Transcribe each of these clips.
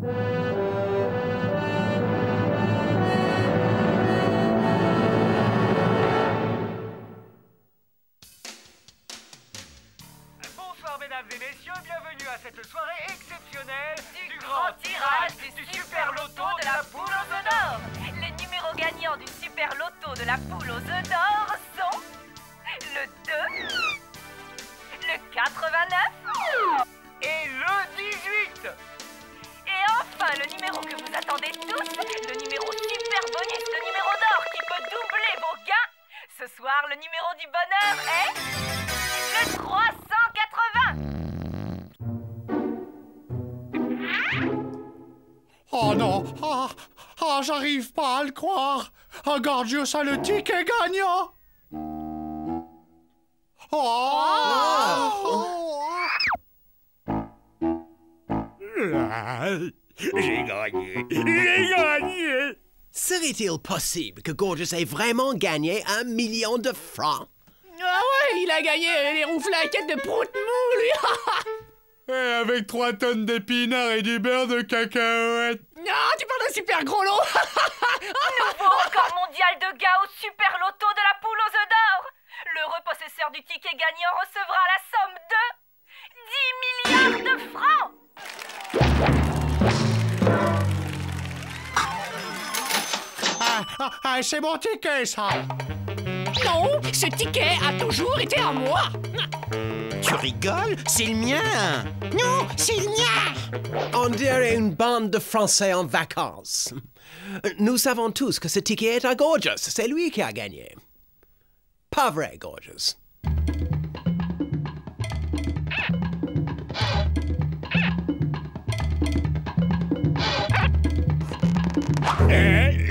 Bonsoir mesdames et messieurs, bienvenue à cette soirée exceptionnelle du grand tirage du Super Loto de la poule aux œufs d'or. Les numéros gagnants du Super Loto de la poule aux œufs d'or sont le 2, le 89 Et le 18. et enfin le numéro que vous attendez tous, le numéro super bonus, le numéro d'or qui peut doubler vos gains. Ce soir, le numéro du bonheur est le 380. Oh non! J'arrive pas à le croire! Gorgius a le ticket gagnant! J'ai gagné! J'ai gagné! Serait-il possible que Gorgius ait vraiment gagné 1 million de francs? Ah ouais, il a gagné les rouflaquettes de prout-mou, lui. Et avec 3 tonnes d'épinards et du beurre de cacahuètes! Non, tu parles d'un super gros lot. Nouveau record mondial de gains au Super Loto de la poule aux œufs d'or. L'heureux possesseur du ticket gagnant recevra la somme de 10 milliards de francs. C'est mon ticket, ça! Non, ce ticket a toujours été à moi. Tu rigoles? C'est le mien! Non, c'est le mien. On dirait une bande de Français en vacances. Nous savons tous que ce ticket est à Gorgius. C'est lui qui a gagné. Pas vrai, Gorgius?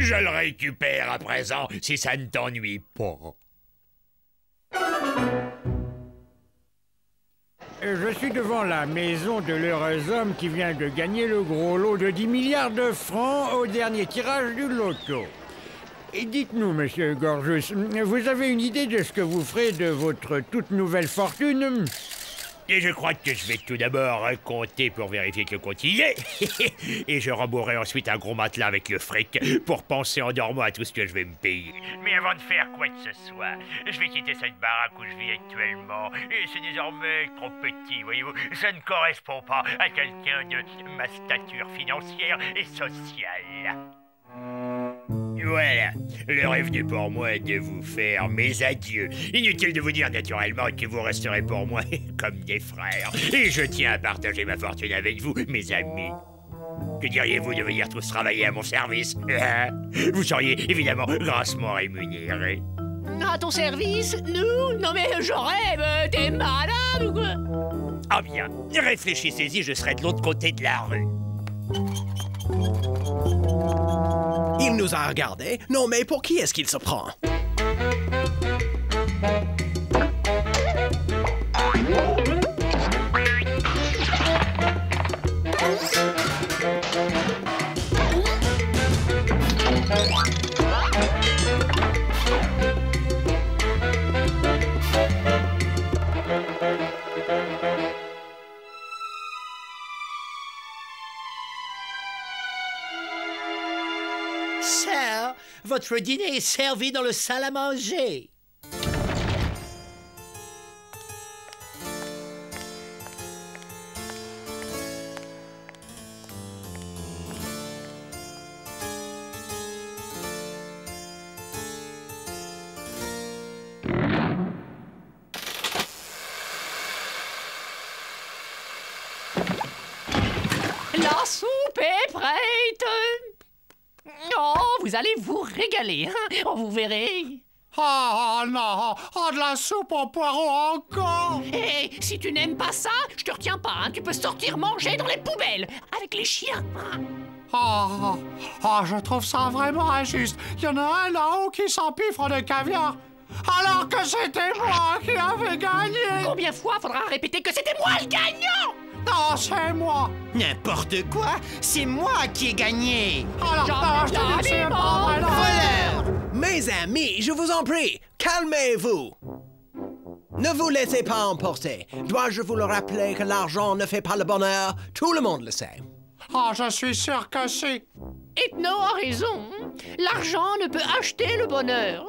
Je le récupère à présent, si ça ne t'ennuie pas. Je suis devant la maison de l'heureux homme qui vient de gagner le gros lot de 10 milliards de francs au dernier tirage du loto. Et dites-nous, monsieur Gorgius, vous avez une idée de ce que vous ferez de votre toute nouvelle fortune? Et je crois que je vais tout d'abord compter pour vérifier que le compte y est. Et je rembourrerai ensuite un gros matelas avec le fric pour penser en dormant à tout ce que je vais me payer. Mais avant de faire quoi que ce soit, je vais quitter cette baraque où je vis actuellement. Et c'est désormais trop petit, voyez-vous. Ça ne correspond pas à quelqu'un de ma stature financière et sociale. Voilà, l'heure est venue pour moi de vous faire mes adieux. Inutile de vous dire naturellement que vous resterez pour moi comme des frères. Et je tiens à partager ma fortune avec vous, mes amis. Que diriez-vous de venir tous travailler à mon service? Vous seriez évidemment grassement rémunérés. À ton service? Nous? Non mais je rêve, t'es malade ou quoi? Ah bien, réfléchissez-y, je serai de l'autre côté de la rue. Il nous a regardés. Non, mais pour qui est-ce qu'il se prend? Sir, votre dîner est servi dans le salle à manger. La soupe est prête. Oh, vous allez vous régaler, hein? Oh, vous verrez. Oh non! Oh, de la soupe aux poireaux encore! Hé, si tu n'aimes pas ça, je te retiens pas, hein? Tu peux sortir manger dans les poubelles, avec les chiens. Je trouve ça vraiment injuste. Il y en a un là-haut qui s'empiffre de caviar, alors que c'était moi qui avais gagné! Combien de fois faudra répéter que c'était moi le gagnant? Non, c'est moi! N'importe quoi, c'est moi qui ai gagné. Alors, non, je te dis, c'est pas vrai, non. Voleur! Mes amis, je vous en prie, calmez-vous. Ne vous laissez pas emporter. Dois-je vous le rappeler que l'argent ne fait pas le bonheur? Tout le monde le sait. Oh, je suis sûr que si. Ethno a raison. L'argent ne peut acheter le bonheur.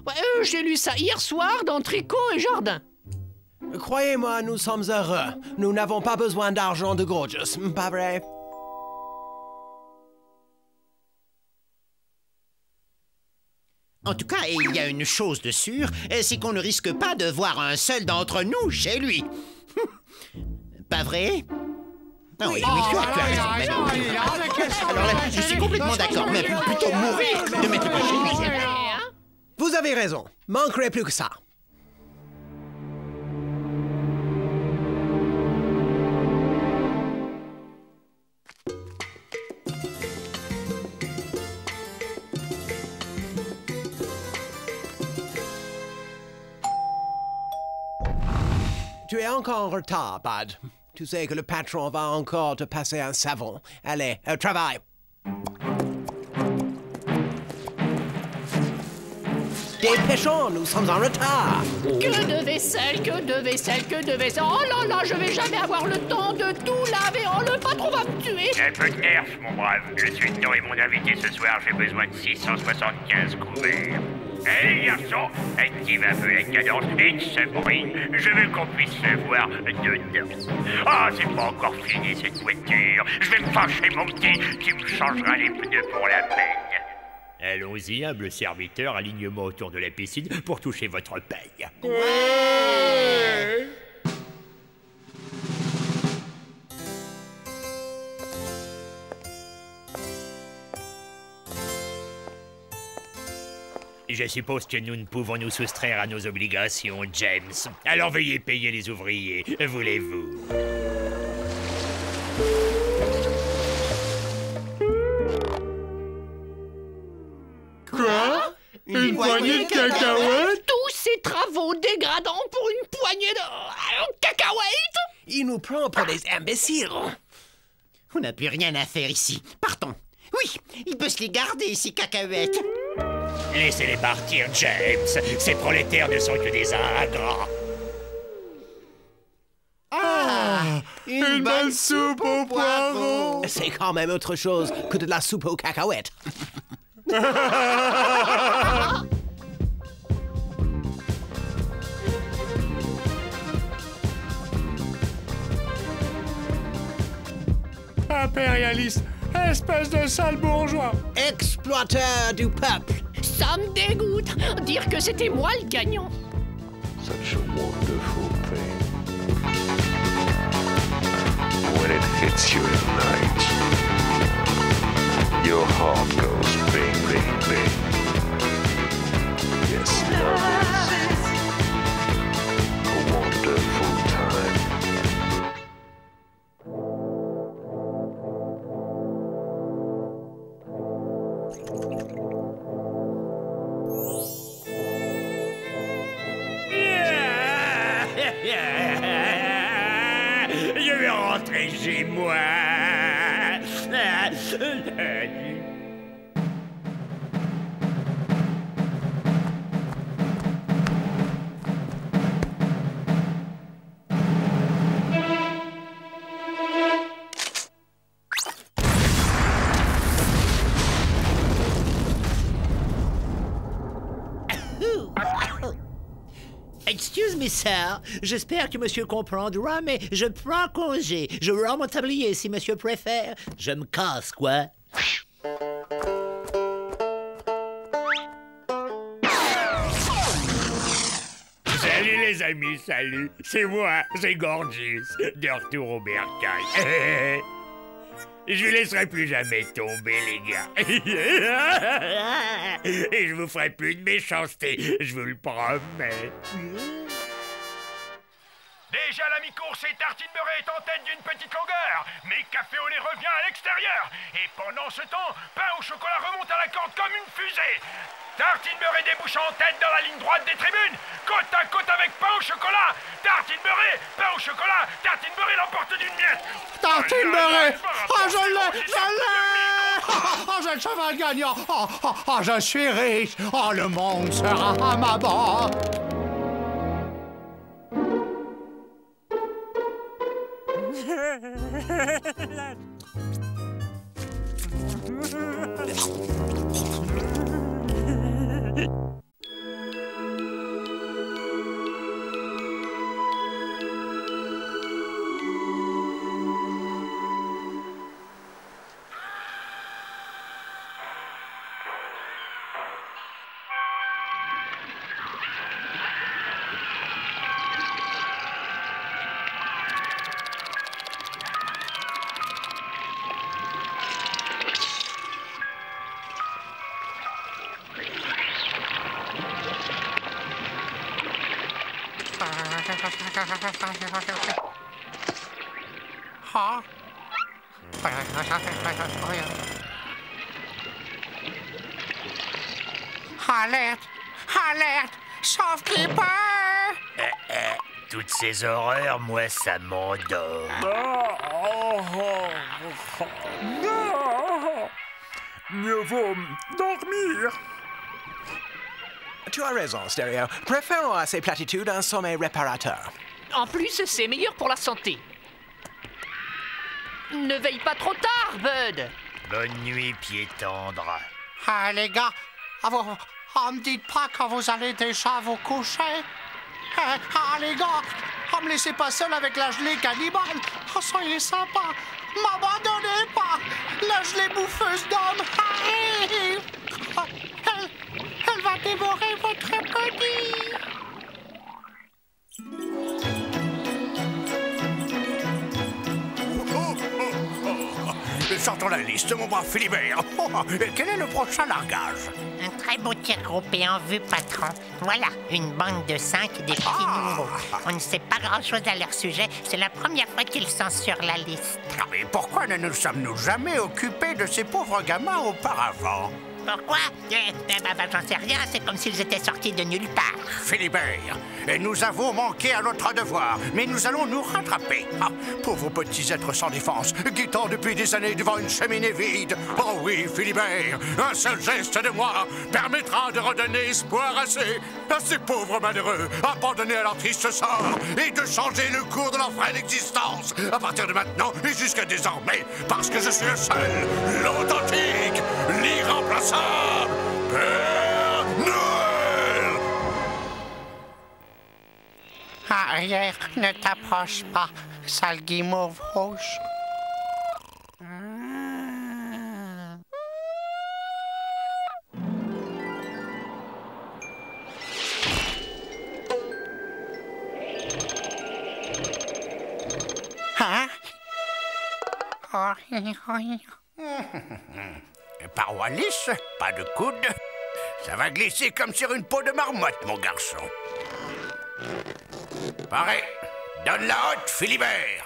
Ouais, j'ai lu ça hier soir dans Tricot et Jardin. Croyez-moi, nous sommes heureux. Nous n'avons pas besoin d'argent de Gorgeous, pas vrai? En tout cas, il y a une chose de sûre, c'est qu'on ne risque pas de voir un seul d'entre nous chez lui. Pas vrai? Ah oui, oui, tu as raison. Alors là, je suis complètement d'accord, mais plutôt mourir que de mettre pas chez lui. Vous avez raison. Manquerait plus que ça. Tu es encore en retard, Bud. Tu sais que le patron va encore te passer un savon. Allez, au travail. Dépêchons, nous sommes en retard. Que de vaisselle, que de vaisselle, que de vaisselle. Oh là là, je vais jamais avoir le temps de tout laver. Oh, le patron va me tuer. Un peu de nerf, mon brave. Je suis Ethno et mon invité ce soir, j'ai besoin de 675 couverts. Hé, garçon, active un peu la cadence et de ce bruit. Je veux qu'on puisse se voir dedans. Ah, c'est pas encore fini cette voiture. Je vais me fâcher, mon petit. Tu me changeras les pneus pour la peine. Allons-y, humble serviteur, alignement autour de la piscine pour toucher votre paye. Ouais. Je suppose que nous ne pouvons nous soustraire à nos obligations, James. Alors veuillez payer les ouvriers, voulez-vous? Quoi? Une poignée de cacahuètes? Tous ces travaux dégradants pour une poignée de cacahuètes? Il nous prend pour des imbéciles. On n'a plus rien à faire ici. Partons. Oui, il peut se les garder, ces cacahuètes. Laissez-les partir, James. Ces prolétaires ne sont que des ingrats. Ah, une bonne soupe aux poireaux. C'est quand même autre chose que de la soupe aux cacahuètes. Impérialiste, espèce de sale bourgeois. Exploiteur du peuple. Ça me dégoûte. Dire que c'était moi le gagnant. Such a wonderful thing. When it hits you at night, your heart goes bing, bing, bing. Yes, love is a wonderful time. Je vais rentrer chez moi. Excuse me, sir. J'espère que monsieur comprendra, mais je prends congé. Je rends mon tablier si monsieur préfère. Je me casse, quoi. Salut les amis, salut. C'est moi, c'est Gorgeous, de retour au bercail. Je vous laisserai plus jamais tomber, les gars. Et je vous ferai plus de méchanceté, je vous le promets. Déjà la mi-course et Tartine Beurré est en tête d'une petite longueur. Mais Café au lait revient à l'extérieur. Et pendant ce temps, Pain au chocolat remonte à la corde comme une fusée. Tartine Beurré débouche en tête dans la ligne droite des tribunes. Côte à côte avec Pain au chocolat. Tartine Beurré, Pain au chocolat. Tartine Beurré l'emporte d'une miette. Tartine Beurré. Oh, je l'ai. Oh, j'ai le cheval gagnant. Oh, je suis riche. Oh, le monde sera à ma bord. Alerte! Alerte! Sauve Clipper! Toutes ces horreurs, moi, ça m'endort. Mieux vaut dormir. Tu as raison, Stéréo. Préférons à ces platitudes un sommeil réparateur. En plus, c'est meilleur pour la santé. Ne veille pas trop tard, Bud. Bonne nuit, pied tendre. Ah, les gars, me dites pas quand vous allez déjà vous coucher. Les gars, me laissez pas seul avec la gelée cannibale. Soyez sympa. M'abandonnez pas. La gelée bouffeuse d'hommes arrive. Elle va dévorer votre petit. Sortons la liste, mon brave Philibert. Quel est le prochain largage? Un très beau tir groupé en vue, patron. Voilà, une bande de 5 des petits nouveaux. On ne sait pas grand-chose à leur sujet. C'est la première fois qu'ils sont sur la liste. Mais pourquoi ne nous sommes-nous jamais occupés de ces pauvres gamins auparavant? Pourquoi? J'en sais rien, c'est comme s'ils étaient sortis de nulle part. Philibert, nous avons manqué à notre devoir, mais nous allons nous rattraper. Pauvres petits êtres sans défense, guettant depuis des années devant une cheminée vide. Oh oui, Philibert, un seul geste de moi permettra de redonner espoir à ces pauvres malheureux, abandonnés à leur triste sort, et de changer le cours de leur frêle existence, à partir de maintenant et jusqu'à désormais, parce que je suis le seul, l'authentique, l'irremplaçable Père Noël! Arrière, ne t'approche pas, sale guimauve rouge. Hein? Paroi lisse, pas de coude. Ça va glisser comme sur une peau de marmotte, mon garçon. Pareil, donne la haute, Philibert.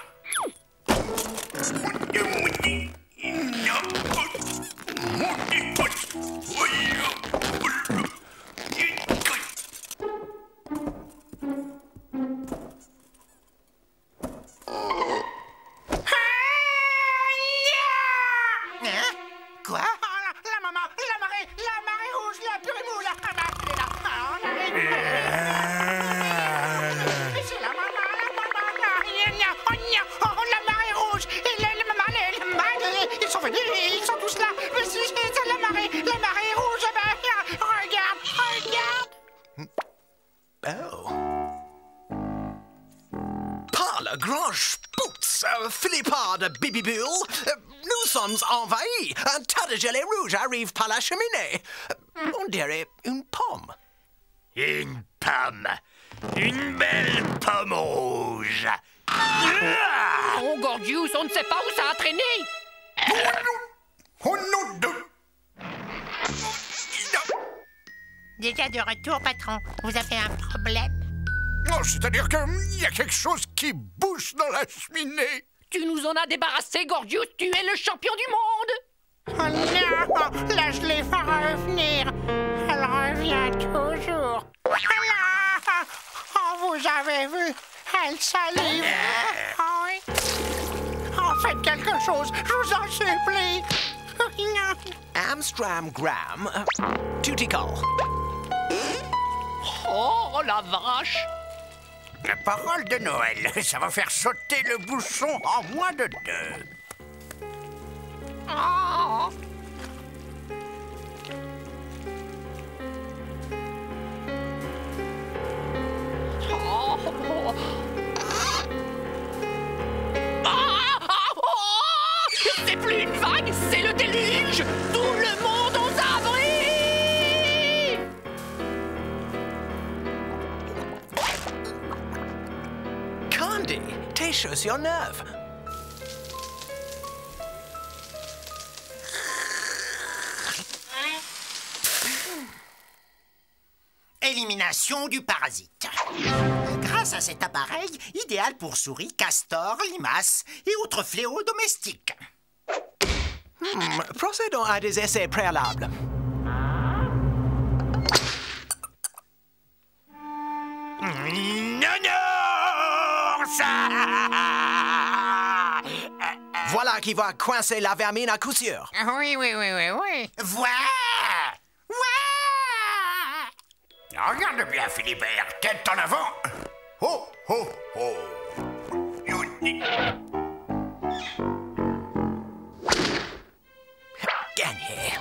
Quoi? La marée rouge, la purée moule, la c'est la marée rouge, ils sont venus, ils sont tous là, mais si c'est la marée rouge, regarde. Oh. Par le grand spoots, Philippard de Bibi Bull, nous sommes envahis. Un tas de gelée rouge arrive par la cheminée. On dirait une pomme. Une pomme. Une belle pomme rouge. Oh, Gorgius, on ne sait pas où ça a traîné. Oh non de... Déjà de retour, patron. Vous avez un problème? Oh, c'est-à-dire qu'il y a quelque chose qui bouge dans la cheminée. Tu nous en as débarrassé, Gorgius. Tu es le champion du monde. Oh non, la gelée va revenir. Elle revient toujours. Oh, vous avez vu, elle salive. Oh, oui. Oh, faites quelque chose, je vous en supplie. Amstram Graham, Tutti Call. Oh, la vache. Parole de Noël, ça va faire sauter le bouchon en moins de 2. Oh. Oh. C'est plus une vague, c'est le déluge. Tout le monde aux abris. Candy, tes chaussures neuves. Élimination du parasite. Grâce à cet appareil, idéal pour souris, castors, limaces et autres fléaux domestiques. Procédons à des essais préalables. Voilà qui va coincer la vermine à coup sûr. Oui. Voilà! Regarde bien, Philibert, tête en avant. Oh, oh, oh. Gagné.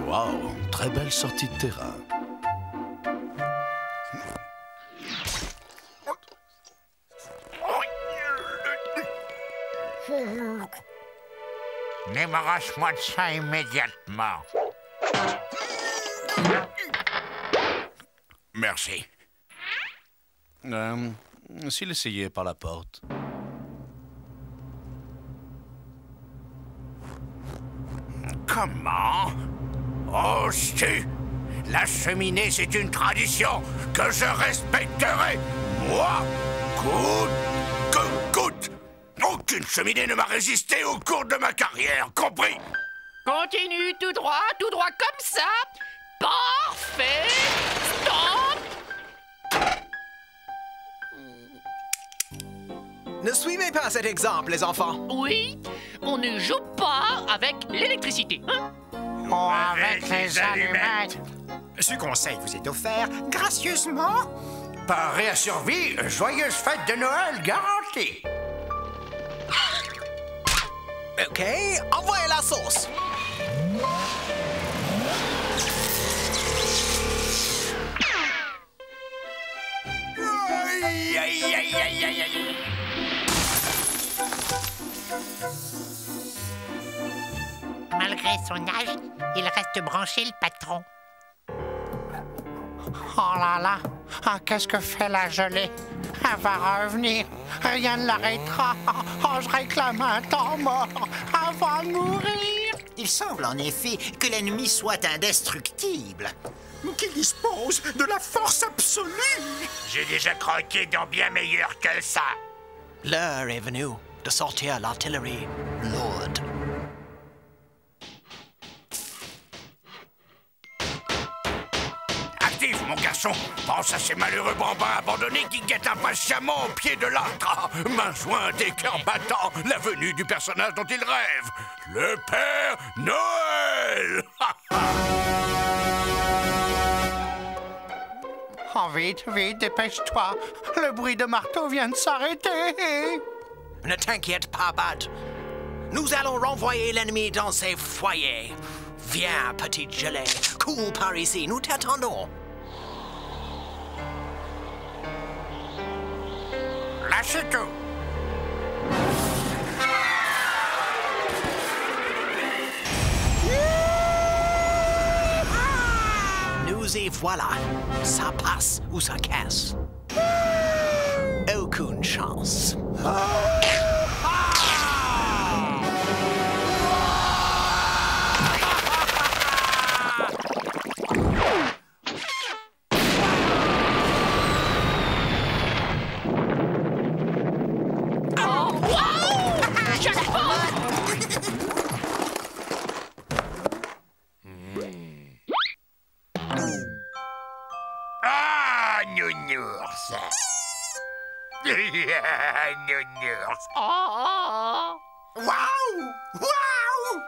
Wow, très belle sortie de terrain. Débarrasse-moi de ça immédiatement. Merci. S'il essayait par la porte. Comment? Oh, si! La cheminée, c'est une tradition que je respecterai. Moi, coûte que coûte. Aucune cheminée ne m'a résisté au cours de ma carrière, compris? Continue tout droit comme ça. Parfait. Stop. Ne suivez pas cet exemple, les enfants. Oui, on ne joue pas avec l'électricité, hein? Oh, avec les allumettes. Ce conseil vous est offert gracieusement par Réa Survie, joyeuse fête de Noël garantie. OK, envoyez la sauce. Aïe, aïe, aïe, aïe, aïe, aïe. Malgré son âge, il reste branché, le patron. Oh là là, qu'est-ce que fait la gelée? Elle va revenir, rien ne l'arrêtera. Oh, je réclame un temps mort, elle va mourir. Il semble en effet que l'ennemi soit indestructible, qu'il dispose de la force absolue. J'ai déjà croqué dans bien meilleur que ça. L'heure est venue de sortir l'artillerie lourde. Active, mon garçon. Pense à ces malheureux bambins abandonnés qui guettent impatiemment au pied de l'âtre. Main jointe et cœur battant, la venue du personnage dont ils rêvent. Le Père Noël. Oh, vite, vite, dépêche-toi. Le bruit de marteau vient de s'arrêter. Ne t'inquiète pas, Bud. Nous allons renvoyer l'ennemi dans ses foyers. Viens, petite gelée. Cours par ici, nous t'attendons. Lâchez tout. Nous y voilà. Ça passe ou ça casse. Aucune chance. Ah, nounours. Nounours. Oh. Waouh! Waouh!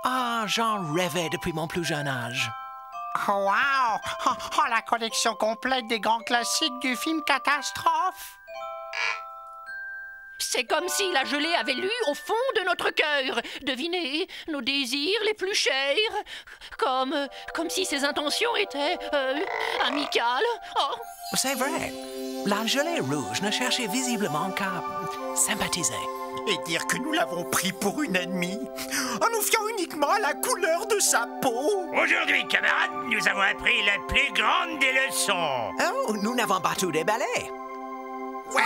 Ah, j'en rêvais depuis mon plus jeune âge. Wow! Oh, la collection complète des grands classiques du film Catastrophe! C'est comme si la gelée avait lu au fond de notre cœur. Devinez, nos désirs les plus chers. Comme si ses intentions étaient amicales. Oh. C'est vrai. La gelée rouge ne cherchait visiblement qu'à sympathiser. Et dire que nous l'avons pris pour une ennemie, en nous fiant uniquement à la couleur de sa peau. Aujourd'hui, camarades, nous avons appris la plus grande des leçons. Oh, nous n'avons pas tout déballé. Ouais!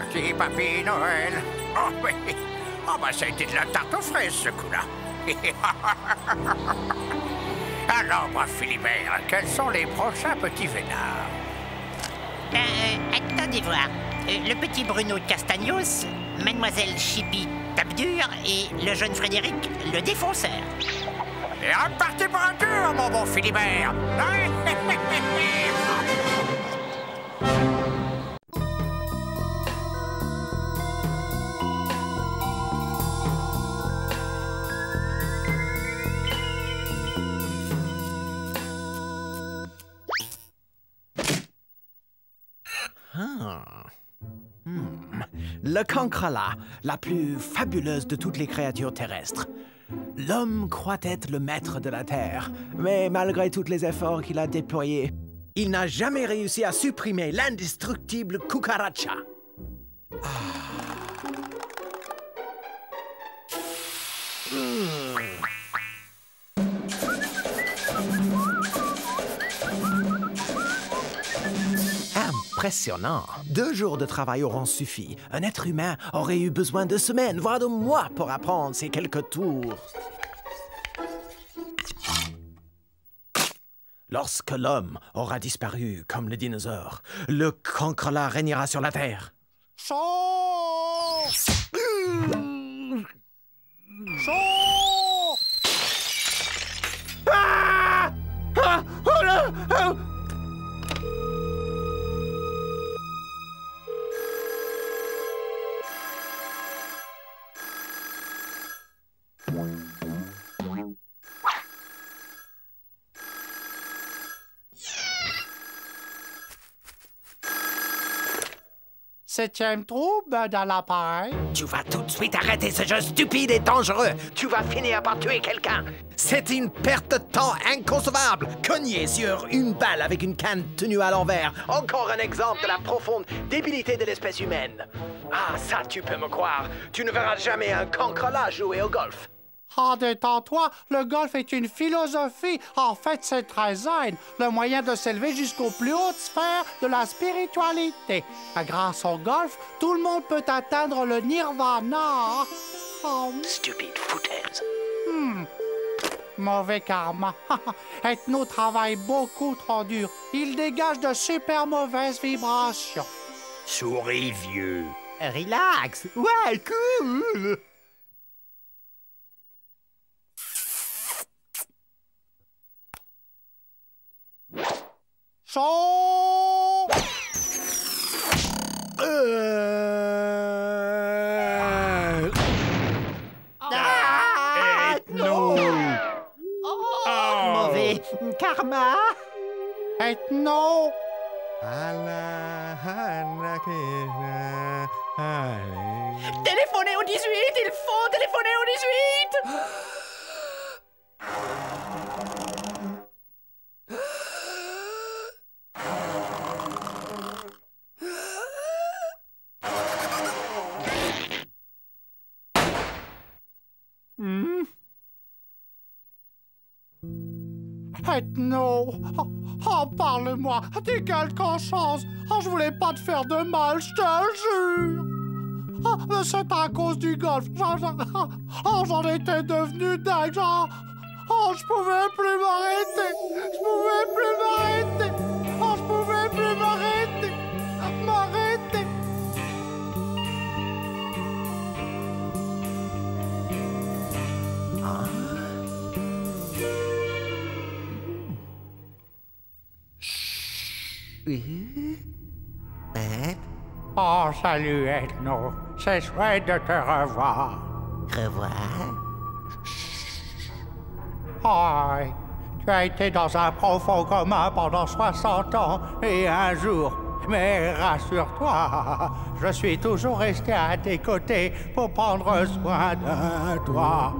Petit papy Noël. Oh oui. Oh bah ça a été de la tarte aux fraises ce coup-là. Alors moi Philibert, quels sont les prochains petits vénards? Attendez voir. Le petit Bruno Castagnos, Mademoiselle Chippy Tape-Dur et le jeune Frédéric le Défonceur. Et reparti pour un tour, mon bon Philibert. Le cancrela, la plus fabuleuse de toutes les créatures terrestres. L'homme croit être le maître de la Terre, mais malgré tous les efforts qu'il a déployés, il n'a jamais réussi à supprimer l'indestructible cucaracha. Impressionnant. 2 jours de travail auront suffi. Un être humain aurait eu besoin de semaines, voire de mois pour apprendre ces quelques tours. Lorsque l'homme aura disparu comme le dinosaure, le cancrela régnera sur la Terre. Chaud! Chaud! Ah! Ah! Oh là! Oh! Septième trouble dans l'appareil. Tu vas tout de suite arrêter ce jeu stupide et dangereux. Tu vas finir par tuer quelqu'un. C'est une perte de temps inconcevable. Cogner sur une balle avec une canne tenue à l'envers. Encore un exemple de la profonde débilité de l'espèce humaine. Ah, ça, tu peux me croire. Tu ne verras jamais un cancrela jouer au golf. Ah, détends-toi, le golf est une philosophie. En fait, c'est très zen, le moyen de s'élever jusqu'aux plus hautes sphères de la spiritualité. Grâce au golf, tout le monde peut atteindre le nirvana. Oh. Stupide foutaise. Mauvais karma. Ethno travaille beaucoup trop dur. Il dégage de super mauvaises vibrations. Souris, vieux. Relax. Ouais, cool. Chaud! Ethno! Mauvais karma. Ethno! Téléphonez au 18, il faut téléphoner au 18. Ethno! Oh, parle-moi! T'es quelque chose! Oh, je voulais pas te faire de mal, je te jure! Oh, mais c'est à cause du golf! J'en étais devenu dingue! Oh, je pouvais plus m'arrêter! Je pouvais plus m'arrêter! Oh, je pouvais plus m'arrêter! M'arrêter! Oh, salut, Ethno. C'est chouette de te revoir. Revoir. Hi. Tu as été dans un profond coma pendant 60 ans et un jour. Mais rassure-toi, je suis toujours resté à tes côtés pour prendre soin de toi.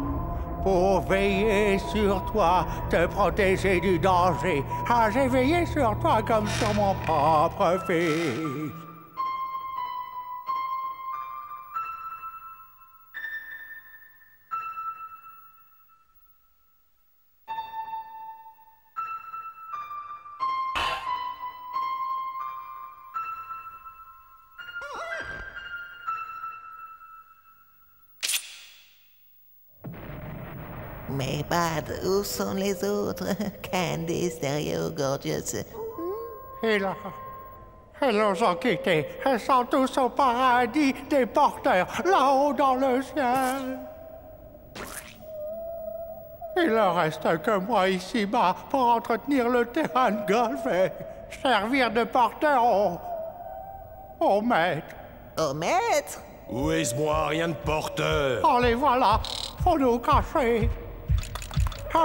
Pour veiller sur toi, te protéger du danger. Ah, j'ai veillé sur toi comme sur mon propre fils. Mais Bud, où sont les autres? Candy, Stereo, Gorgeous. Ils nous ont quittés. Ils sont tous au paradis des porteurs, là-haut dans le ciel. Il ne reste que moi ici-bas pour entretenir le terrain de golf et servir de porteur au maître. Au maître? Où est-ce moi? Rien de porteur. Oh, les voilà. Faut nous cacher.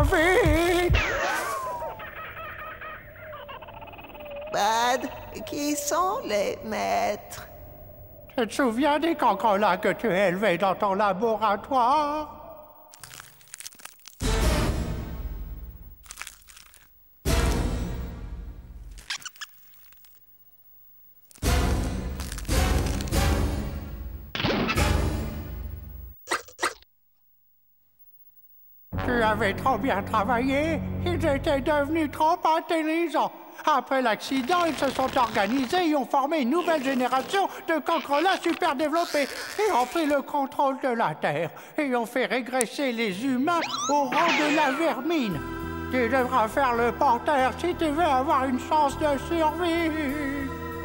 Vite! Bud, qui sont les maîtres? Tu te souviens des cancrelats que tu as élevés dans ton laboratoire? Tu avais trop bien travaillé. Ils étaient devenus trop intelligents. Après l'accident, ils se sont organisés et ont formé une nouvelle génération de cancrelats super développés et ont pris le contrôle de la Terre et ont fait régresser les humains au rang de la vermine. Tu devras faire le porteur si tu veux avoir une chance de survie.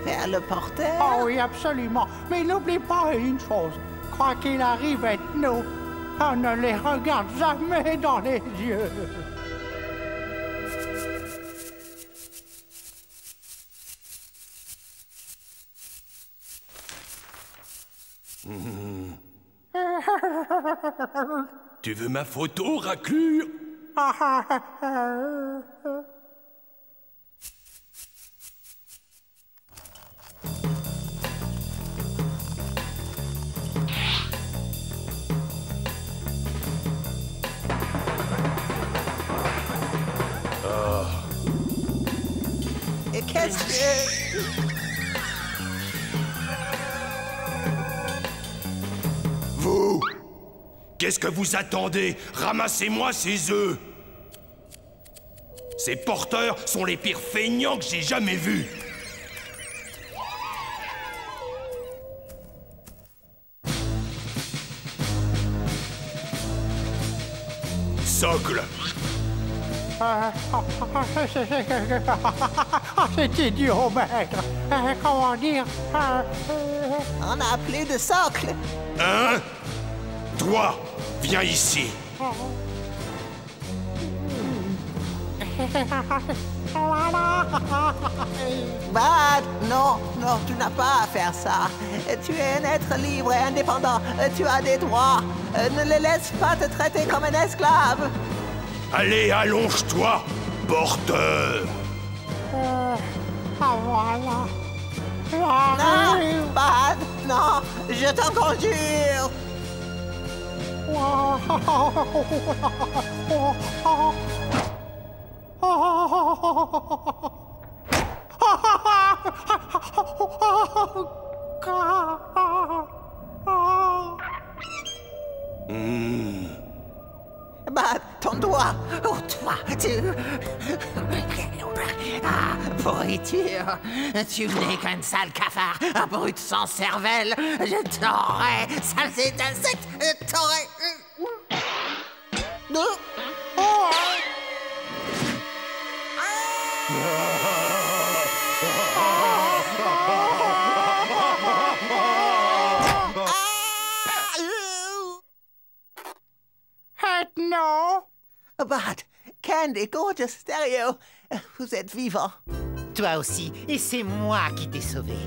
Faire le porteur? Oh oui, absolument. Mais n'oublie pas une chose. Quoi qu'il arrive avec nous, on ne les regarde jamais dans les yeux. Tu veux ma photo, raclure? Et qu'est-ce que... Vous! Qu'est-ce que vous attendez? Ramassez-moi ces œufs! Ces porteurs sont les pires feignants que j'ai jamais vus! Socle! C'est idiot, maître. Comment dire? On n'a plus de socle. Hein? Toi, viens ici. Bud, non, non, tu n'as pas à faire ça. Tu es un être libre et indépendant. Tu as des droits. Ne les laisse pas te traiter comme un esclave. Allez, allonge-toi, porteur. Voilà. Non, Bud, non, je t'en conjure. Bud, ton doigt. Oh, toi, tu... Ah, pourriture. Tu n'es qu'un sale cafard, un brute sans cervelle. Je t'aurais, saleté d'insecte, t'aurais... Non. Bud, Candy, Gorgeous, Stereo, vous êtes vivants. Toi aussi, et c'est moi qui t'ai sauvé.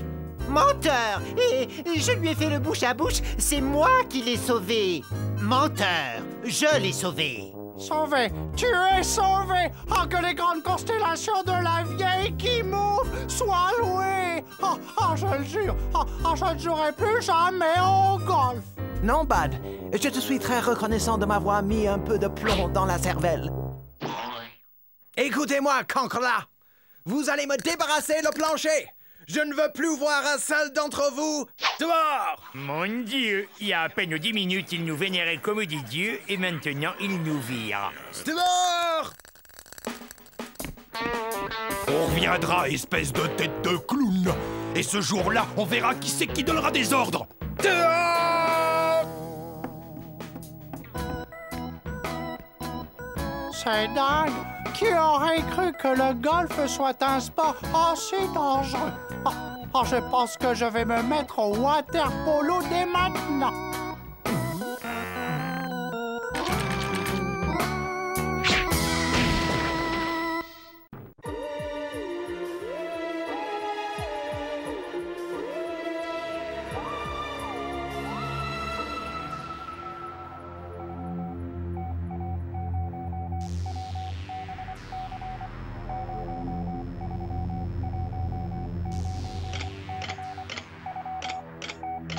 Menteur! Et je lui ai fait le bouche à bouche, c'est moi qui l'ai sauvé! Menteur! Je l'ai sauvé! Sauvé! Tu es sauvé! Oh, que les grandes constellations de la vieille qui move soient louées! Oh, je le jure! Oh, je ne jouerai plus jamais au golf! Non, Bud. Je te suis très reconnaissant de m'avoir mis un peu de plomb dans la cervelle. Écoutez-moi, cancre-là! Vous allez me débarrasser le plancher! Je ne veux plus voir un seul d'entre vous dehors! Mon Dieu, il y a à peine 10 minutes, il nous vénérait comme des dieux, et maintenant, il nous vire. Dehors! On reviendra, espèce de tête de clown. Et ce jour-là, on verra qui c'est qui donnera des ordres. Dehors! C'est dingue! Qui aurait cru que le golf soit un sport aussi dangereux? Oh, je pense que je vais me mettre au water polo dès maintenant.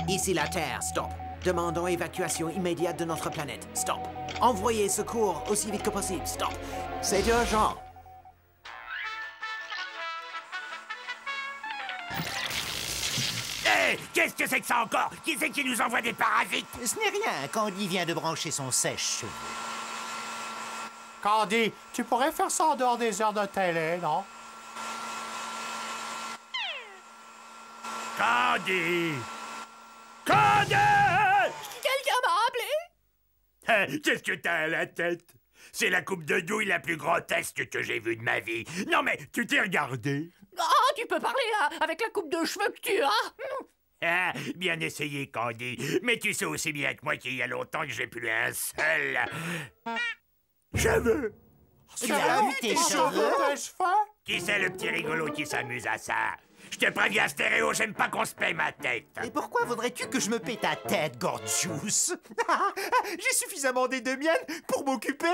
Ici la Terre, stop. Demandons évacuation immédiate de notre planète, stop. Envoyez secours aussi vite que possible, stop. C'est urgent. Hé, qu'est-ce que c'est que ça encore? Qui c'est qui nous envoie des parasites? Ce n'est rien, Candy vient de brancher son sèche-cheveux. Candy, tu pourrais faire ça en dehors des heures de télé, non? Candy! Candy! Quelqu'un m'a appelé? Qu'est-ce que t'as à la tête? C'est la coupe de douille la plus grotesque que j'ai vue de ma vie. Non mais, tu t'es regardé? Ah, tu peux parler avec la coupe de cheveux que tu as. Ah, bien essayé, Candy. Mais tu sais aussi bien que moi qu'il y a longtemps que j'ai plus un seul... cheveux. Tu as vu tes cheveux? Qui c'est le petit rigolo qui s'amuse à ça? Je te préviens, stéréo, j'aime pas qu'on se paie ma tête. Et pourquoi voudrais-tu que je me paie ta tête, Gorgeous? J'ai suffisamment des deux miennes pour m'occuper.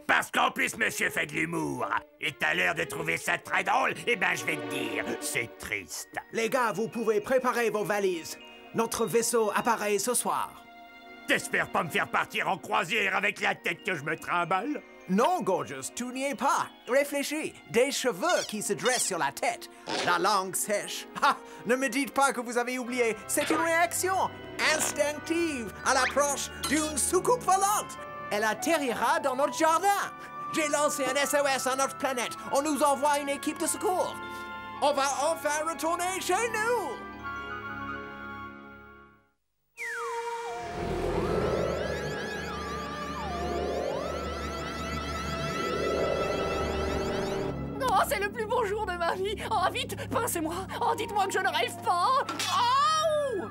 Parce qu'en plus, monsieur fait de l'humour. Et t'as l'air de trouver ça très drôle, eh ben je vais te dire, c'est triste. Les gars, vous pouvez préparer vos valises. Notre vaisseau apparaît ce soir. T'espères pas me faire partir en croisière avec la tête que je me trimballe? Non, Gorgeous, tu n'y es pas. Réfléchis. Des cheveux qui se dressent sur la tête. La langue sèche. Ah, ne me dites pas que vous avez oublié. C'est une réaction instinctive à l'approche d'une soucoupe volante. Elle atterrira dans notre jardin. J'ai lancé un SOS à notre planète. On nous envoie une équipe de secours. On va enfin retourner chez nous. Oh, c'est le plus beau jour de ma vie. Oh, vite, pincez-moi. Oh, dites-moi que je ne rêve pas. Oh!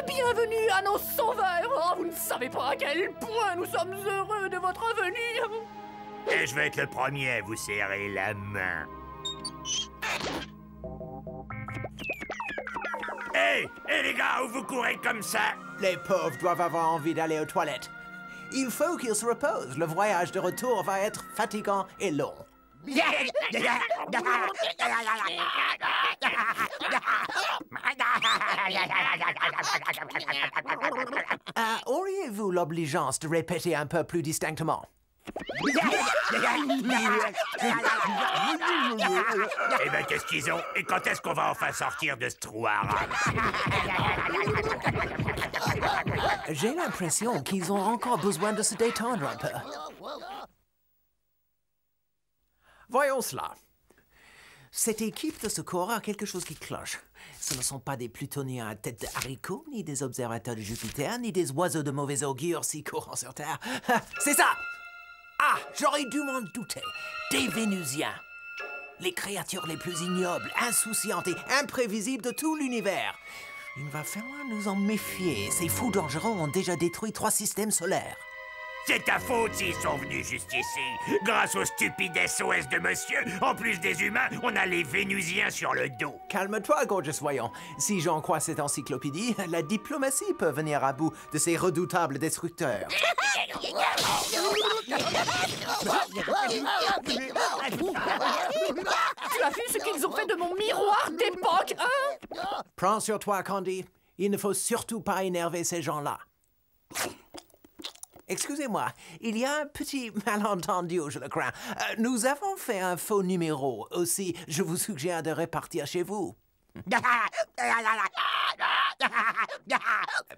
Bienvenue à nos sauveurs. Oh, vous ne savez pas à quel point nous sommes heureux de votre venue. Et je vais être le premier à vous serrer la main. Hé, les gars, où vous courez comme ça? Les pauvres doivent avoir envie d'aller aux toilettes. Il faut qu'ils se reposent. Le voyage de retour va être fatigant et long. Auriez-vous l'obligeance de répéter un peu plus distinctement? Eh ben, qu'est-ce qu'ils ont? Et quand est-ce qu'on va enfin sortir de ce trou arabe? J'ai l'impression qu'ils ont encore besoin de se détendre un peu. Voyons cela. Cette équipe de secours a quelque chose qui cloche. Ce ne sont pas des plutoniens à tête de haricot, ni des observateurs de Jupiter, ni des oiseaux de mauvais augure si courants sur Terre. C'est ça! Ah, j'aurais dû m'en douter. Des Vénusiens. Les créatures les plus ignobles, insouciantes et imprévisibles de tout l'univers. Il va falloir nous en méfier. Ces fous dangereux ont déjà détruit 3 systèmes solaires. C'est ta faute s'ils sont venus juste ici. Grâce au stupide SOS de monsieur, en plus des humains, on a les Vénusiens sur le dos. Calme-toi, Gorgeous, voyons. Si j'en crois cette encyclopédie, la diplomatie peut venir à bout de ces redoutables destructeurs. Tu as vu ce qu'ils ont fait de mon miroir d'époque, hein? Prends sur toi, Candy. Il ne faut surtout pas énerver ces gens-là. Excusez-moi, il y a un petit malentendu, je le crains. Nous avons fait un faux numéro. Aussi, je vous suggère de repartir chez vous.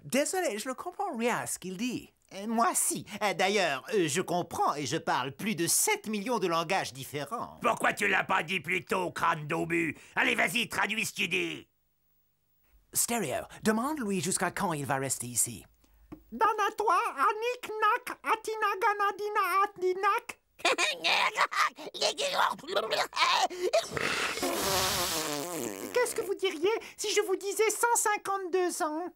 Désolé, je ne comprends rien à ce qu'il dit. Moi, si. D'ailleurs, je comprends et je parle plus de 7 millions de langages différents. Pourquoi tu l'as pas dit plus tôt, crâne d'obus? Allez, vas-y, traduis ce qu'il dit. Stereo, demande-lui jusqu'à quand il va rester ici. Dana-toi, Anik-Nak, Atinaganadina Atinak. Qu'est-ce que vous diriez si je vous disais 152 ans?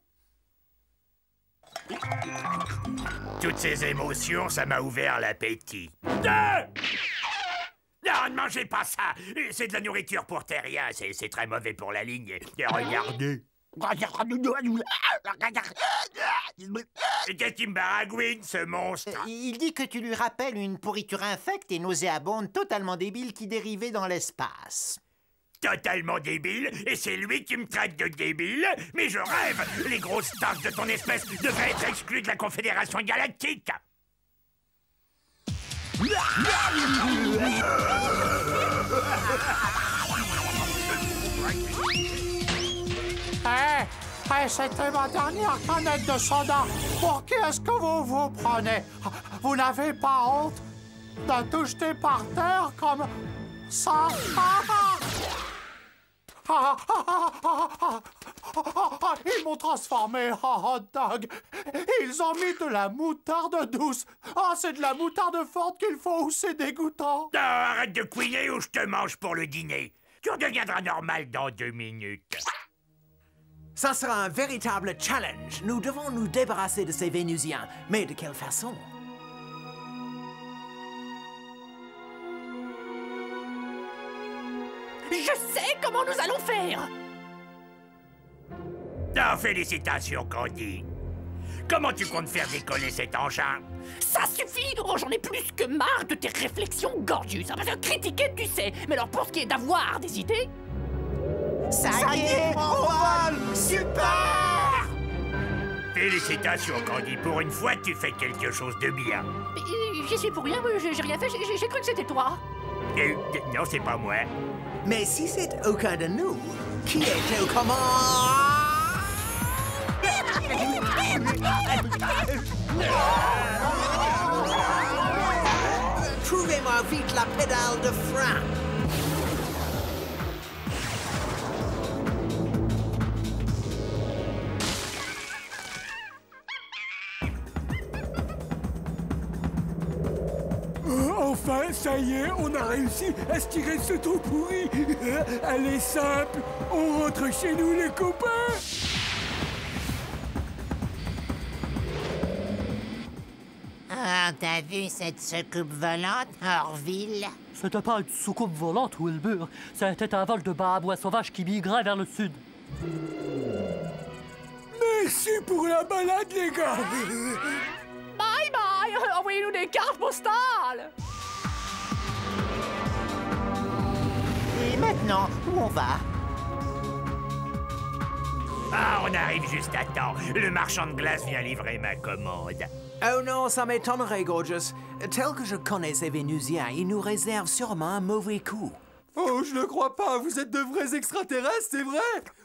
Toutes ces émotions, ça m'a ouvert l'appétit. Non, ne mangez pas ça. C'est de la nourriture pour terriens. C'est très mauvais pour la ligne. Et regardez. Qu'est-ce qui me baragouine, ce monstre? Il dit que tu lui rappelles une pourriture infecte et nauséabonde totalement débile qui dérivait dans l'espace. Totalement débile? Et c'est lui qui me traite de débile? Mais je rêve! Les grosses tasses de ton espèce devraient être exclues de la Confédération Galactique! C'était ma dernière canette de soda. Pour qui est-ce que vous vous prenez? Vous n'avez pas honte de tout jeter par terre comme ça? Ils m'ont transformé en hot dog. Ils ont mis de la moutarde douce. C'est de la moutarde forte qu'il faut ou c'est dégoûtant. Arrête de couiner ou je te mange pour le dîner. Tu redeviendras normal dans 2 minutes. Ça sera un véritable challenge. Nous devons nous débarrasser de ces Vénusiens. Mais de quelle façon? Je sais comment nous allons faire! Félicitations, Candy. Comment tu comptes faire décoller cet engin? Ça suffit! Oh, j'en ai plus que marre de tes réflexions gorgeous. Parce que critiquer, tu sais. Mais alors, pour ce qui est d'avoir des idées... Ça y est, on vole! Super! Félicitations, Candy. Pour une fois, tu fais quelque chose de bien. J'y suis pour rien, j'ai rien fait. J'ai cru que c'était toi. Non, c'est pas moi. Mais si c'est aucun de nous, qui était au commande? Trouvez-moi vite la pédale de frein. Enfin, ça y est, on a réussi à se tirer de ce trou pourri. Elle est simple, on rentre chez nous les copains. Ah, t'as vu cette soucoupe volante, Orville? C'était pas une soucoupe volante, Wilbur. C'était un vol de babouins sauvages qui migrait vers le sud. Merci pour la balade, les gars. Bye bye! Envoyez-nous des cartes postales! Et maintenant, où on va? Ah, on arrive juste à temps. Le marchand de glace vient livrer ma commande. Oh non, ça m'étonnerait, Gorgeous. Tel que je connais ces Vénusiens, ils nous réservent sûrement un mauvais coup. Oh, je ne crois pas. Vous êtes de vrais extraterrestres, c'est vrai?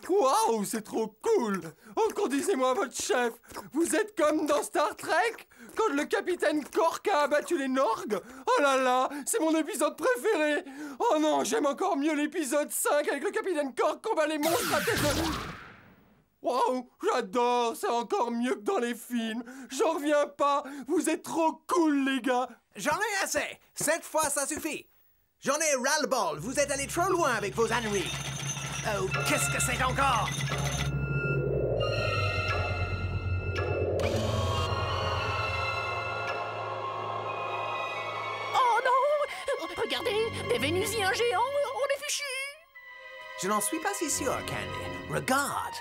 Waouh, c'est trop cool. Encore disez-moi votre chef. Vous êtes comme dans Star Trek? Quand le capitaine Cork a abattu les Norgs? Oh là là, c'est mon épisode préféré. Oh non, j'aime encore mieux l'épisode 5 avec le capitaine Cork combat les monstres à tête de... Waouh, j'adore, c'est encore mieux que dans les films. J'en reviens pas. Vous êtes trop cool, les gars. J'en ai assez. Cette fois, ça suffit. J'en ai ras-le-bol. Vous êtes allés trop loin avec vos âneries. Oh, qu'est-ce que c'est encore? Oh non! Regardez, des Vénusiens géants, on est fichus! Je n'en suis pas si sûr, Candy. Regarde.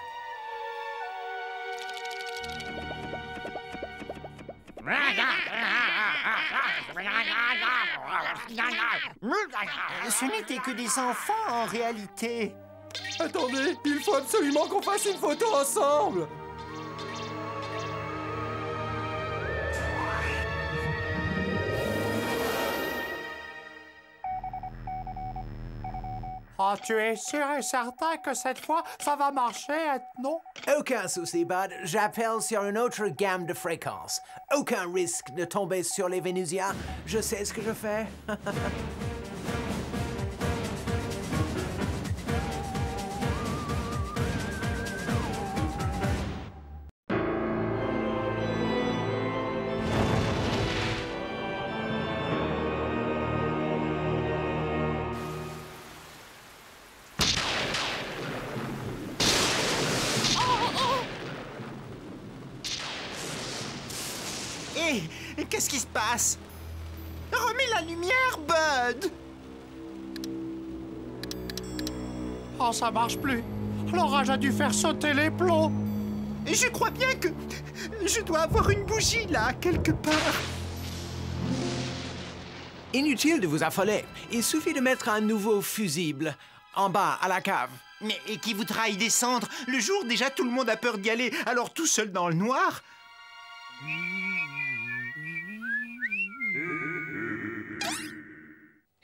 Ce n'était que des enfants en réalité. Attendez, il faut absolument qu'on fasse une photo ensemble. Oh, tu es sûr et certain que cette fois, ça va marcher, non? Aucun souci, Bud. J'appelle sur une autre gamme de fréquences. Aucun risque de tomber sur les Vénusiens. Je sais ce que je fais. Et qu'est-ce qui se passe? Remets la lumière, Bud! Oh, ça marche plus. L'orage a dû faire sauter les plombs. Et je crois bien que je dois avoir une bougie là, quelque part. Inutile de vous affoler. Il suffit de mettre un nouveau fusible en bas, à la cave. Mais et qui voudra y descendre? Le jour, déjà, tout le monde a peur d'y aller. Alors, tout seul dans le noir?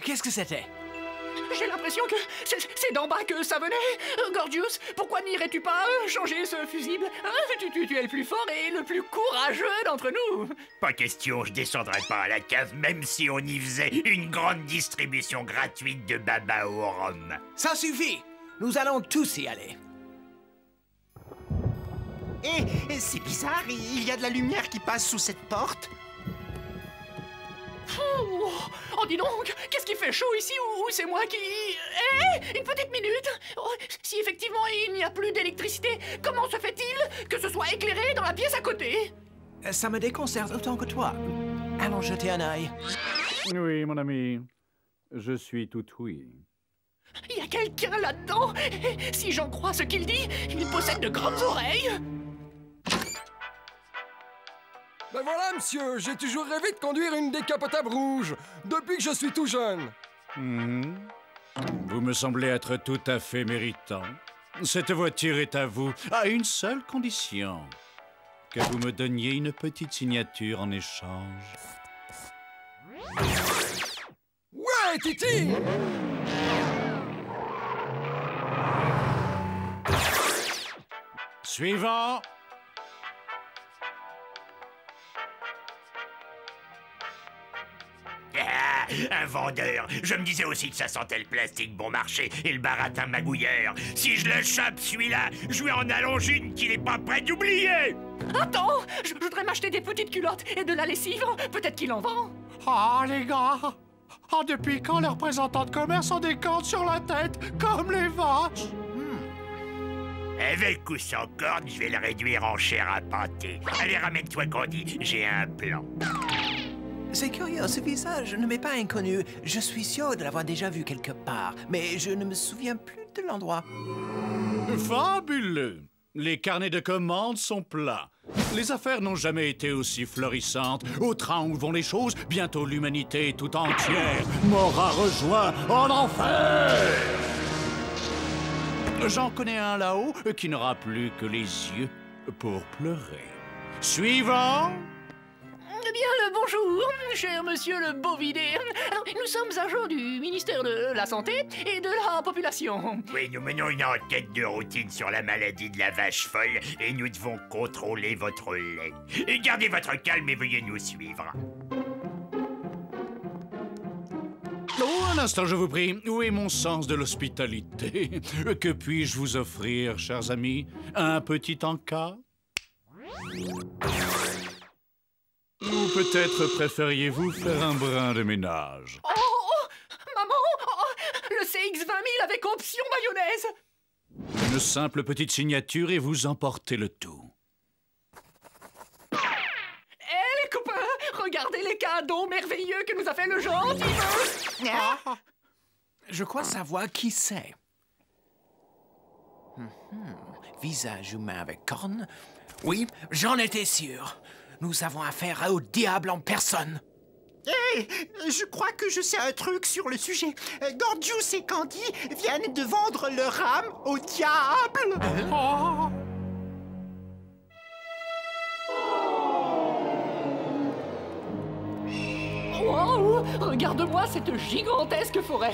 Qu'est-ce que c'était? J'ai l'impression que c'est d'en bas que ça venait. Gorgius, pourquoi n'irais-tu pas changer ce fusible? Tu es le plus fort et le plus courageux d'entre nous. Pas question, je descendrai pas à la cave, même si on y faisait une grande distribution gratuite de baba au rhum. Ça suffit. Nous allons tous y aller. Et c'est bizarre, il y a de la lumière qui passe sous cette porte. Oh, dis donc, qu'est-ce qui fait chaud ici ou c'est moi qui... une petite minute. Oh, si effectivement il n'y a plus d'électricité, comment se fait-il que ce soit éclairé dans la pièce à côté? Ça me déconcerte autant que toi. Allons jeter un œil. Oui, mon ami. Je suis tout oui. Il y a quelqu'un là-dedans. Si j'en crois ce qu'il dit, il possède de grandes oreilles. Ben voilà, monsieur, j'ai toujours rêvé de conduire une décapotable rouge, depuis que je suis tout jeune. Vous me semblez être tout à fait méritant. Cette voiture est à vous, à une seule condition. Que vous me donniez une petite signature en échange. Ouais, Titi! Suivant. Un vendeur. Je me disais aussi que ça sentait le plastique bon marché et le baratin magouilleur. Si je le chope, celui-là, je lui en allonge une qu'il est pas prêt d'oublier. Attends, je voudrais m'acheter des petites culottes et de la lessive. Peut-être qu'il en vend. Ah, les gars! Ah, depuis quand les représentants de commerce ont des cordes sur la tête, comme les vaches? Avec ou sans corde, je vais le réduire en chair à pâté. Allez, ramène-toi, Candy, j'ai un plan. C'est curieux, ce visage ne m'est pas inconnu. Je suis sûr de l'avoir déjà vu quelque part, mais je ne me souviens plus de l'endroit. Fabuleux! Les carnets de commandes sont plats. Les affaires n'ont jamais été aussi florissantes. Au train où vont les choses, bientôt l'humanité tout entière m'aura rejoint en enfer! J'en connais un là-haut qui n'aura plus que les yeux pour pleurer. Suivant! Eh bien, le bonjour, cher monsieur le Bovidé. Alors, nous sommes agents du ministère de la Santé et de la Population. Oui, nous menons une enquête de routine sur la maladie de la vache folle et nous devons contrôler votre lait. Et gardez votre calme et veuillez nous suivre. Oh, un instant, je vous prie. Où est mon sens de l'hospitalité? Que puis-je vous offrir, chers amis? Un petit encas? Ou peut-être préfériez-vous faire un brin de ménage? Oh, maman, CX 20 000 avec option mayonnaise. Une simple petite signature et vous emportez le tout. Les copains, regardez les cadeaux merveilleux que nous a fait le gentil. Je crois savoir qui c'est. Visage humain avec cornes. Oui, j'en étais sûr. Nous avons affaire au diable en personne. Hé, je crois que je sais un truc sur le sujet. Gorgeous et Candy viennent de vendre leur âme au diable. Oh. Wow, regarde-moi cette gigantesque forêt.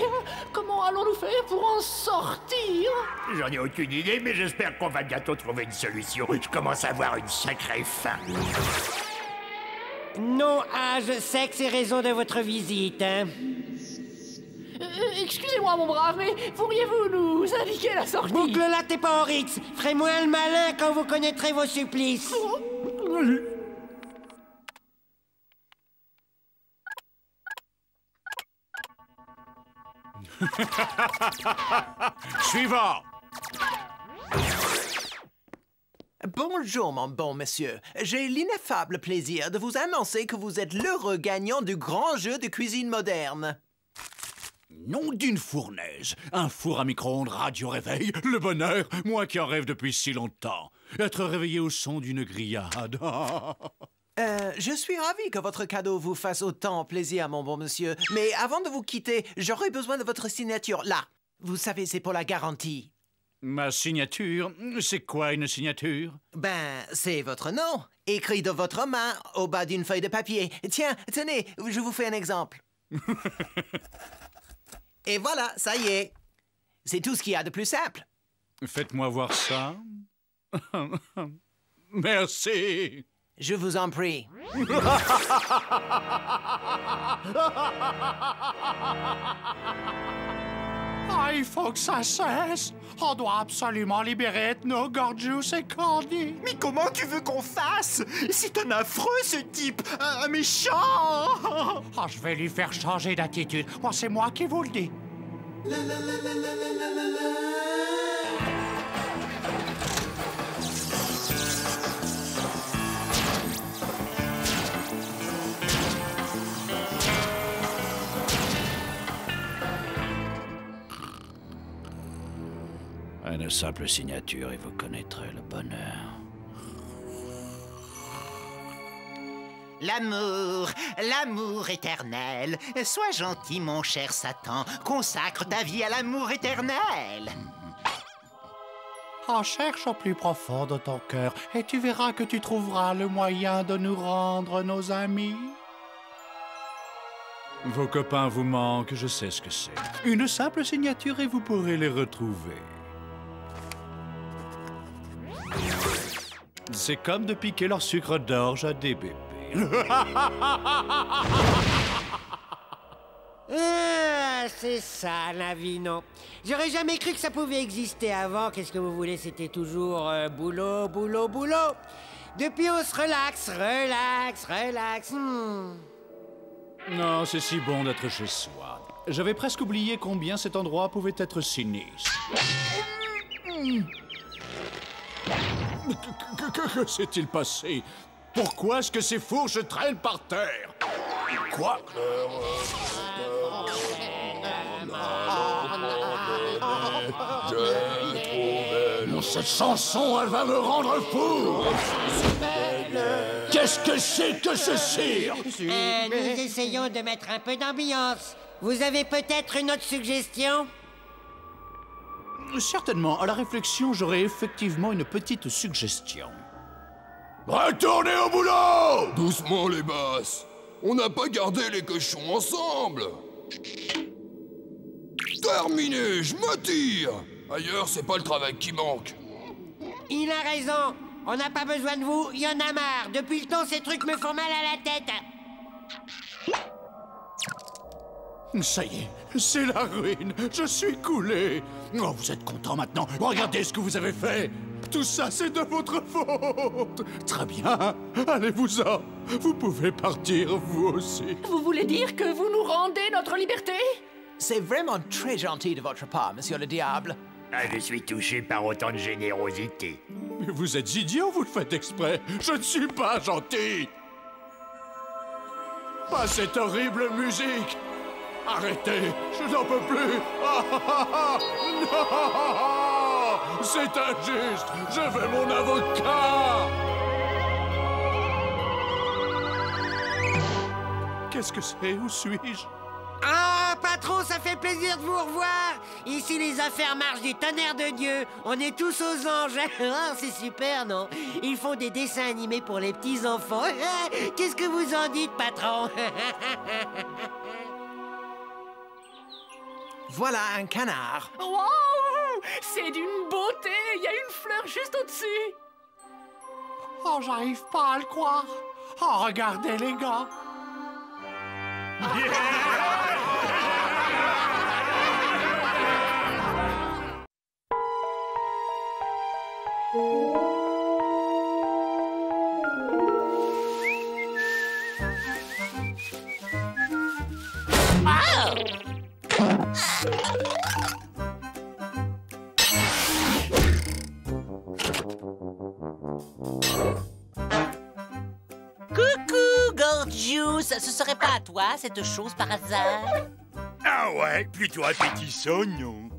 Comment allons-nous faire pour en sortir? J'en ai aucune idée, mais j'espère qu'on va bientôt trouver une solution. Je commence à avoir une sacrée faim. Nom, âge, sexe et raison de votre visite, hein? Excusez-moi, mon brave, mais pourriez-vous nous indiquer la sortie? Boucle là, t'es pas en Rix. Ferez moins le malin quand vous connaîtrez vos supplices. Suivant. Bonjour, mon bon monsieur. J'ai l'ineffable plaisir de vous annoncer que vous êtes l'heureux gagnant du grand jeu de cuisine moderne. Nom d'une fournaise. Un four à micro-ondes radio-réveil. Le bonheur, moi qui en rêve depuis si longtemps. Être réveillé au son d'une grillade. Je suis ravi que votre cadeau vous fasse autant plaisir, mon bon monsieur. Mais avant de vous quitter, j'aurais besoin de votre signature. Là, vous savez, c'est pour la garantie. Ma signature? C'est quoi une signature? Ben, c'est votre nom, écrit de votre main au bas d'une feuille de papier. Tiens, tenez, je vous fais un exemple. Et voilà, ça y est. C'est tout ce qu'il y a de plus simple. Faites-moi voir ça. Merci. Je vous en prie. Ah, il faut que ça cesse. On doit absolument libérer Ethno, Gorgeous et Candy. Mais comment tu veux qu'on fasse? C'est un affreux, ce type. Un méchant. Ah, je vais lui faire changer d'attitude. Oh, c'est moi qui vous le dis. Une simple signature et vous connaîtrez le bonheur. L'amour, l'amour éternel. Sois gentil, mon cher Satan. Consacre ta vie à l'amour éternel. Ah, cherche au plus profond de ton cœur et tu verras que tu trouveras le moyen de nous rendre nos amis. Vos copains vous manquent, je sais ce que c'est. Une simple signature et vous pourrez les retrouver. C'est comme de piquer leur sucre d'orge à des bébés. Ah, c'est ça, la vie, non. J'aurais jamais cru que ça pouvait exister avant. Qu'est-ce que vous voulez? C'était toujours boulot, boulot, boulot. Depuis, on se relaxe, relax, relax. Non, c'est si bon d'être chez soi. J'avais presque oublié combien cet endroit pouvait être sinistre. Que s'est-il passé? Pourquoi est-ce que ces fourches traînent par terre? Quoi? Cette chanson, elle va me rendre fou! Qu'est-ce que c'est que ce cirque? Nous essayons de mettre un peu d'ambiance. Vous avez peut-être une autre suggestion? Certainement. À la réflexion, j'aurais effectivement une petite suggestion. Retournez au boulot! Doucement, les basses. On n'a pas gardé les cochons ensemble. Terminé, je me tire. Ailleurs, c'est pas le travail qui manque. Il a raison. On n'a pas besoin de vous. Il y en a marre. Depuis le temps, ces trucs me font mal à la tête. Ça y est, c'est la ruine. Je suis coulé. Oh, vous êtes content maintenant? Regardez ce que vous avez fait. Tout ça, c'est de votre faute. Très bien. Allez-vous-en. Vous pouvez partir, vous aussi. Vous voulez dire que vous nous rendez notre liberté? C'est vraiment très gentil de votre part, monsieur le diable. Ah, je suis touché par autant de générosité. Mais vous êtes idiot, vous le faites exprès. Je ne suis pas gentil. Pas cette horrible musique. Arrêtez, je n'en peux plus. Non, c'est injuste. Je veux mon avocat. Qu'est-ce que c'est? Où suis-je? Ah, patron, ça fait plaisir de vous revoir. Ici, les affaires marchent du tonnerre de Dieu. On est tous aux anges. Ah, c'est super, non? Ils font des dessins animés pour les petits-enfants. Qu'est-ce que vous en dites, patron? Voilà un canard. Waouh! C'est d'une beauté! Il y a une fleur juste au-dessus. Oh, j'arrive pas à le croire. Oh, regardez, les gars. Coucou, Gorgius! Ce serait pas à toi, cette chose, par hasard? Ah ouais, plutôt appétissant, non?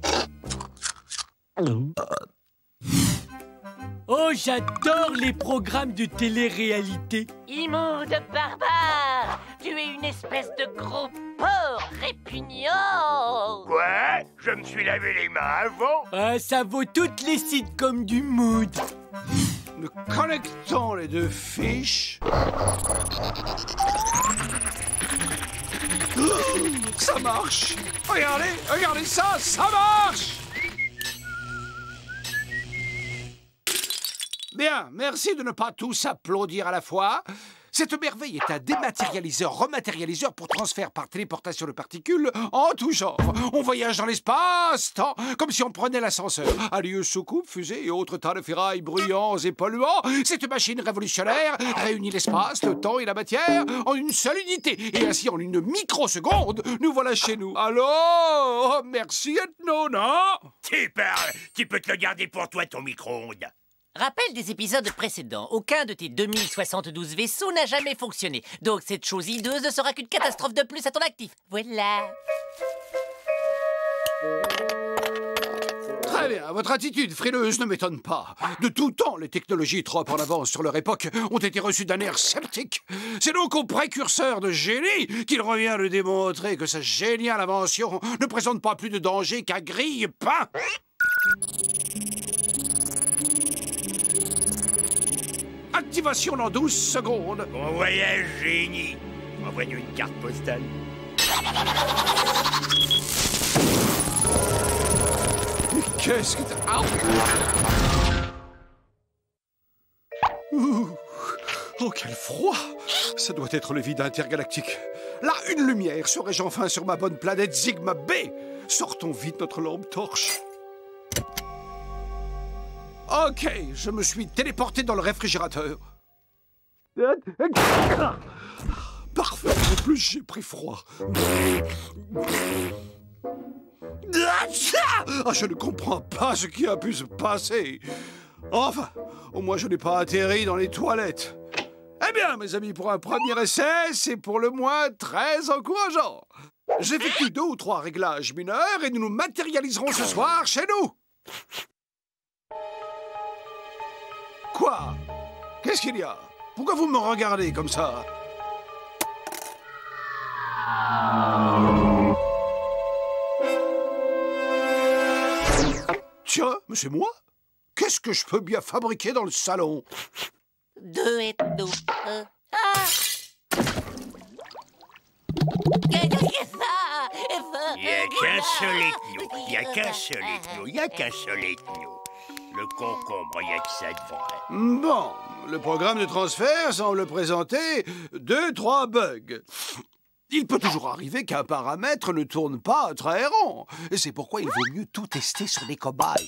Oh, j'adore les programmes de télé-réalité. Immonde barbare! Tu es une espèce de gros porc répugnant! Quoi? Je me suis lavé les mains avant? Ah, ça vaut toutes les sitcoms du mood. Nous connectons les deux fiches. Ça marche! Regardez, regardez ça, ça marche! Bien, merci de ne pas tous applaudir à la fois. Cette merveille est un dématérialiseur-rematérialiseur pour transfert par téléportation de particules en tout genre. On voyage dans l'espace-temps, comme si on prenait l'ascenseur. Alieux, soucoupes, fusées et autres tas de ferrailles bruyants et polluants, cette machine révolutionnaire réunit l'espace, le temps et la matière en une seule unité. Et ainsi, en une microseconde, nous voilà chez nous. Alors, merci Ethno, non? Tu parles! Tu peux te le garder pour toi, ton micro-ondes. Rappel des épisodes précédents. Aucun de tes 2072 vaisseaux n'a jamais fonctionné. Donc cette chose hideuse ne sera qu'une catastrophe de plus à ton actif. Voilà. Très bien, votre attitude frileuse ne m'étonne pas. De tout temps, les technologies trop en avance sur leur époque ont été reçues d'un air sceptique. C'est donc au précurseur de génie qu'il revient de démontrer que sa géniale invention ne présente pas plus de danger qu'un grille-pain. Activation dans 12 secondes. Bon voyage, génie. Envoie-nous une carte postale. Mais qu'est-ce que t'as... Oh, quel froid! Ça doit être le vide intergalactique. Là, une lumière. Serais-je enfin sur ma bonne planète Sigma B? Sortons vite notre lampe torche. Ok, je me suis téléporté dans le réfrigérateur. Parfait, en plus j'ai pris froid. Ah, je ne comprends pas ce qui a pu se passer. Enfin, au moins je n'ai pas atterri dans les toilettes. Eh bien, mes amis, pour un premier essai, c'est pour le moins très encourageant. J'effectue 2 ou 3 réglages mineurs et nous nous matérialiserons ce soir chez nous. Quoi? Qu'est-ce qu'il y a? Pourquoi vous me regardez comme ça? Tiens, mais c'est moi? Qu'est-ce que je peux bien fabriquer dans le salon? 2 ethnos. Il n'y a qu'un seul ethno. Il n'y a qu'un seul ethno. Il n'y a qu'un seul ethno. Le concombre, il n'y a que ça de vrai. Bon, le programme de transfert semble présenter 2-3 bugs. Il peut toujours arriver qu'un paramètre ne tourne pas très rond. Et c'est pourquoi il vaut mieux tout tester sur des cobayes.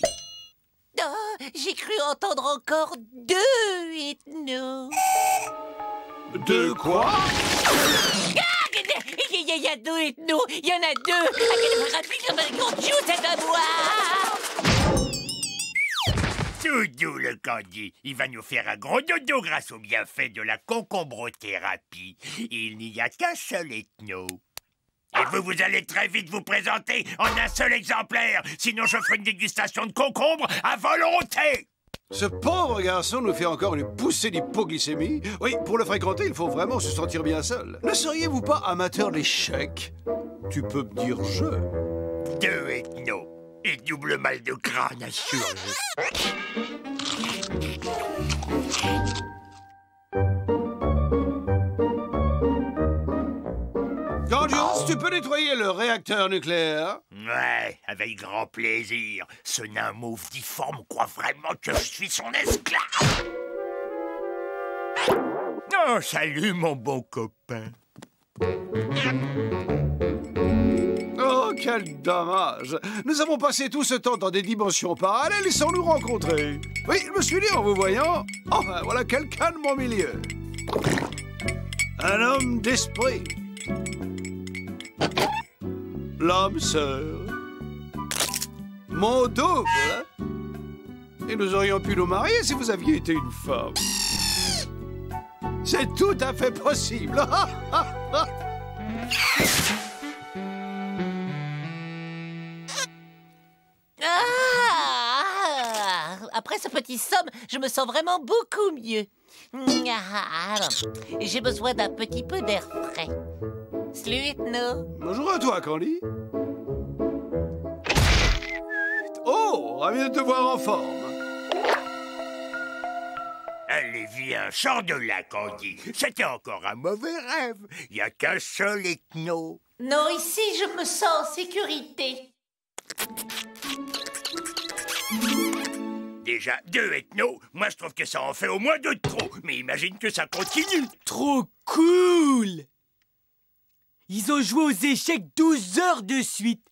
Oh, j'ai cru entendre encore 2 ethnos. De quoi? il y a 2 ethnos. Il y en a 2. C'est à moi. Tout doux, le Candy. Il va nous faire un gros dodo grâce au bienfait de la concombrothérapie. Il n'y a qu'un seul ethno. Et vous allez très vite vous présenter en un seul exemplaire. Sinon, je ferai une dégustation de concombre à volonté. Ce pauvre garçon nous fait encore une poussée d'hypoglycémie. Oui, pour le fréquenter, il faut vraiment se sentir bien seul. Ne seriez-vous pas amateur d'échecs? Tu peux me dire je. 2 ethnos et double mal de crâne assuré. Gorgios, tu peux nettoyer le réacteur nucléaire? Ouais, avec grand plaisir. Ce nain mauve difforme croit vraiment que je suis son esclave. Oh, salut, mon bon copain. Oh, quel dommage! Nous avons passé tout ce temps dans des dimensions parallèles sans nous rencontrer. Oui, je me suis dit en vous voyant, enfin, voilà quelqu'un de mon milieu. Un homme d'esprit. L'âme sœur. Mon double. Et nous aurions pu nous marier si vous aviez été une femme. C'est tout à fait possible. Après ce petit somme, je me sens vraiment beaucoup mieux. J'ai besoin d'un petit peu d'air frais. Salut, ethno. Bonjour à toi, Candy. Oh, ravi de te voir en forme. Allez, viens, sors de là, Candy. C'était encore un mauvais rêve. Il n'y a qu'un seul ethno. Non, ici, je me sens en sécurité. Déjà 2 ethnos, moi je trouve que ça en fait au moins 2 de trop. Mais imagine que ça continue. Trop cool! Ils ont joué aux échecs 12 heures de suite.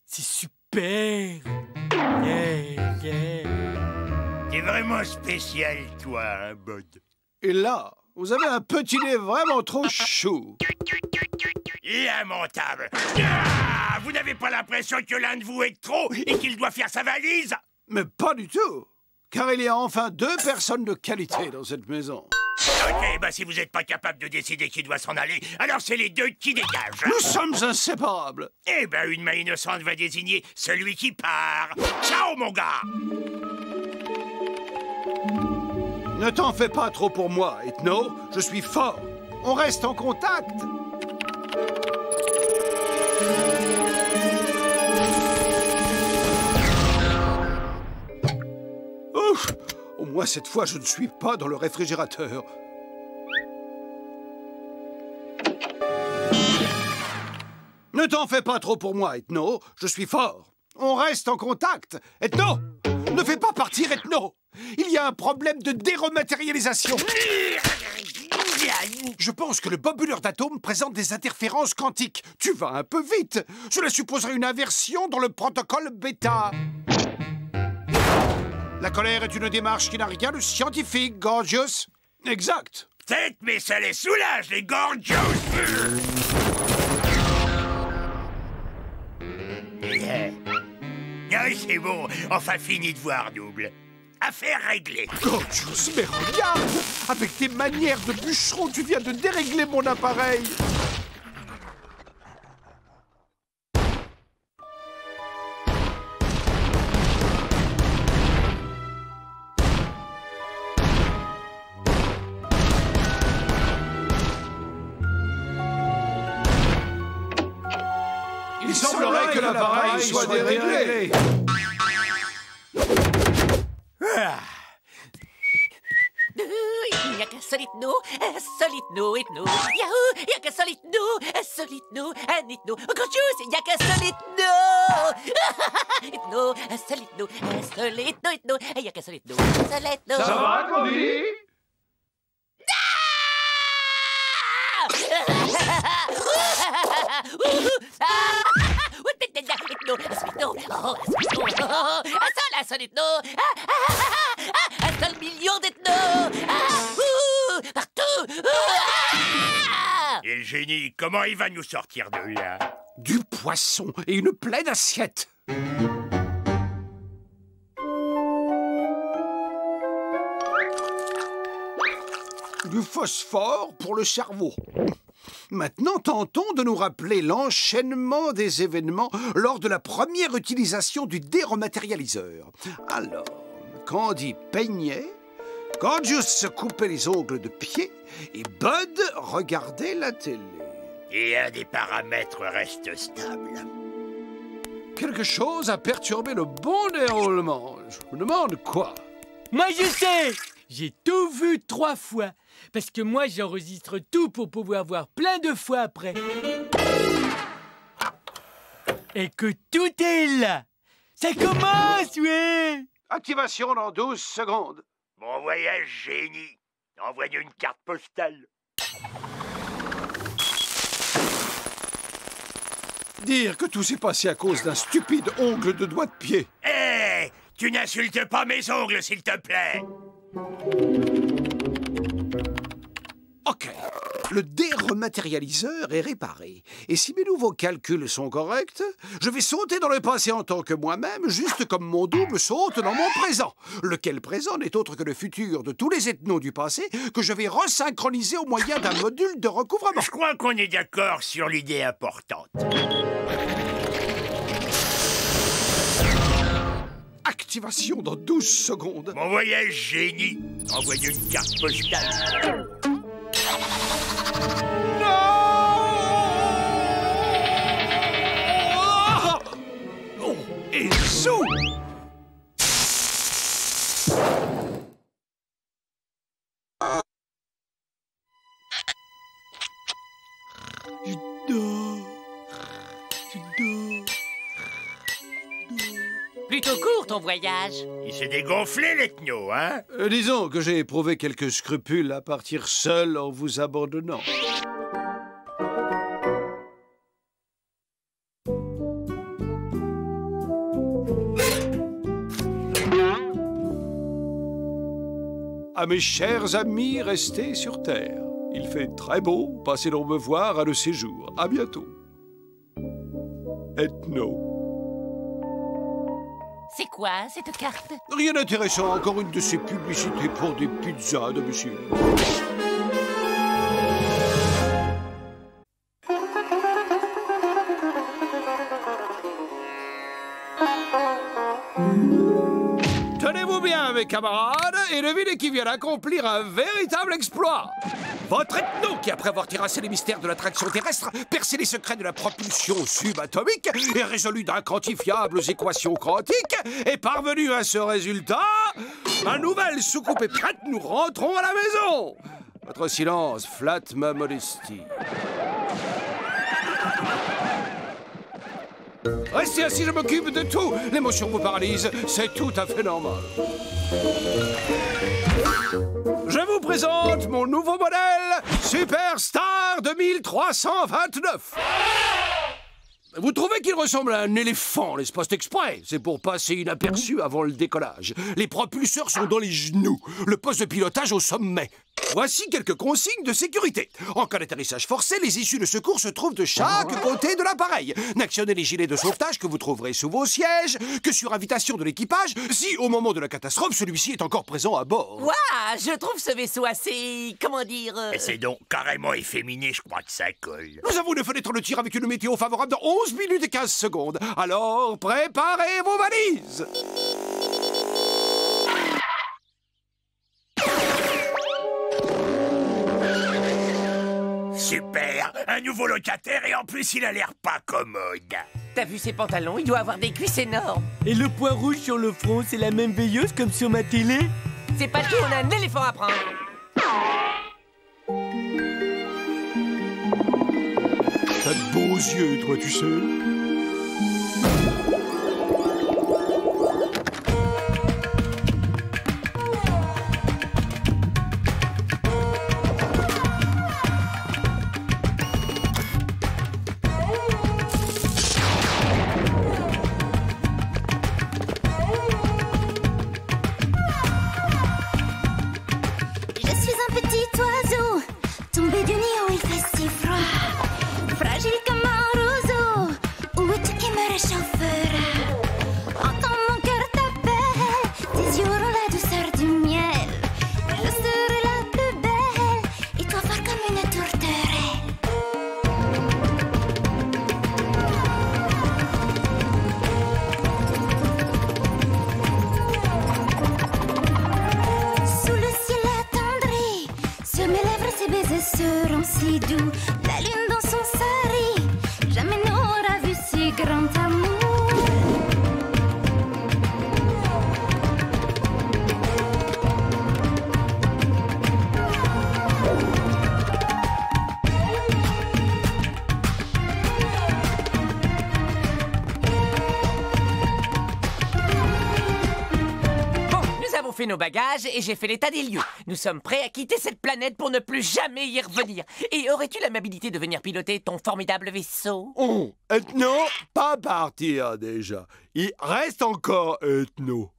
C'est super. T'es vraiment spécial, toi, hein, Bud. Et là, vous avez un petit nez vraiment trop chou. Lamentable. Ah, vous n'avez pas l'impression que l'un de vous est trop et qu'il doit faire sa valise? Mais pas du tout. Car il y a enfin 2 personnes de qualité dans cette maison. Ok, bah si vous n'êtes pas capable de décider qui doit s'en aller, alors c'est les 2 qui dégagent. Nous sommes inséparables. Eh ben, une main innocente va désigner celui qui part. Ciao, mon gars. Ne t'en fais pas trop pour moi, Ethno. Je suis fort. On reste en contact. Ouf! Au moins cette fois, je ne suis pas dans le réfrigérateur. Ne t'en fais pas trop pour moi, Ethno. Je suis fort. On reste en contact. Ethno! Ne fais pas partir, Ethno! Il y a un problème de dérematérialisation. Je pense que le bobuleur d'atomes présente des interférences quantiques. Tu vas un peu vite. Cela supposerait une inversion dans le protocole bêta. La colère est une démarche qui n'a rien de scientifique, Gorgios. Exact. Tête, mais ça les soulage, les Gorgios. Ah, c'est bon, enfin fini de voir, double. Affaire réglée. Gorgios, mais regarde! Avec tes manières de bûcheron, tu viens de dérégler mon appareil. Il semblerait que l'appareil soit déréglé. Il n'y a qu'un seul ethno, ethno. Yahoo! Il n'y a qu'un seul ethno, un ethno. Gorgios, il n'y a qu'un seul ethno! Ethno, un seul ethno, ethno. Il n'y a qu'un seul ethno, Ça va, Candy? Un seul ethno, un seul million d'ethnos, partout. Et le génie comment il va nous sortir de là? Du poisson et une pleine assiette. Du phosphore pour le cerveau. Maintenant, tentons de nous rappeler l'enchaînement des événements lors de la première utilisation du dérematérialiseur. Alors, Candy peignait, Gorgeous se coupait les ongles de pied et Bud regardait la télé. Et un des paramètres reste stable. Quelque chose a perturbé le bon déroulement. Je me demande quoi? Moi, je sais! J'ai tout vu 3 fois. Parce que moi, j'enregistre tout pour pouvoir voir plein de fois après. Et que tout est là. Ça commence, ouais! Activation dans 12 secondes. Bon voyage, génie. Envoyez une carte postale. Dire que tout s'est passé à cause d'un stupide ongle de doigt de pied. Hé! Tu n'insultes pas mes ongles, s'il te plaît! Ok, le dérematérialiseur est réparé. Et si mes nouveaux calculs sont corrects, je vais sauter dans le passé en tant que moi-même, juste comme mon double saute dans mon présent. Lequel présent n'est autre que le futur de tous les ethnos du passé que je vais resynchroniser au moyen d'un module de recouvrement. Je crois qu'on est d'accord sur l'idée importante. Activation dans 12 secondes. Bon voyage, génie. Envoyez une carte postale. Oh, et zou! Plutôt court ton voyage. Il s'est dégonflé, l'ethno, hein? Disons que j'ai éprouvé quelques scrupules à partir seul en vous abandonnant. À mes chers amis restés sur Terre, il fait très beau, passez donc me voir à le séjour. À bientôt. Ethno. C'est quoi, cette carte? Rien d'intéressant, encore une de ces publicités pour des pizzas, domicile. Tenez-vous bien, mes camarades, et devinez qui vient d'accomplir un véritable exploit. Votre ethno, qui après avoir terrassé les mystères de l'attraction terrestre, percé les secrets de la propulsion subatomique et résolu d'inquantifiables équations quantiques, est parvenu à ce résultat. Ma nouvelle soucoupe est prête, nous rentrons à la maison. Votre silence flatte ma modestie. Restez assis, je m'occupe de tout. L'émotion vous paralyse, c'est tout à fait normal. Je vous présente mon nouveau modèle, Superstar 2329. Vous trouvez qu'il ressemble à un éléphant, n'est-ce pas? C'est exprès. C'est pour passer inaperçu avant le décollage. Les propulseurs sont dans les genoux, le poste de pilotage au sommet. Voici quelques consignes de sécurité. En cas d'atterrissage forcé, les issues de secours se trouvent de chaque côté de l'appareil. N'actionnez les gilets de sauvetage que vous trouverez sous vos sièges que sur invitation de l'équipage, si au moment de la catastrophe, celui-ci est encore présent à bord. Waouh, je trouve ce vaisseau assez... comment dire... Et c'est donc carrément efféminé, je crois que ça colle. Nous avons une fenêtre de tir avec une météo favorable dans 11 minutes et 15 secondes. Alors, préparez vos valises. Super! Un nouveau locataire et en plus il a l'air pas commode. T'as vu ses pantalons? Il doit avoir des cuisses énormes. Et le point rouge sur le front, c'est la même veilleuse comme sur ma télé? C'est pas tout, on a un éléphant à prendre. T'as de beaux yeux, toi, tu sais. réchauffera. Entends mon cœur taper, tes yeux auront la douceur du miel. Je serai la plus belle, et toi fort comme une tourterelle. Sous le ciel attendri, sur mes lèvres ces baisers seront si doux. La lune dans son sari, jamais n'aura vu si grand amour. Bon, nous avons fait nos bagages et j'ai fait l'état des lieux. Nous sommes prêts à quitter cette planète pour ne plus jamais y revenir. Et aurais-tu l'amabilité de venir piloter ton formidable vaisseau? Oh, Ethno, pas partir déjà. Il reste encore Ethno.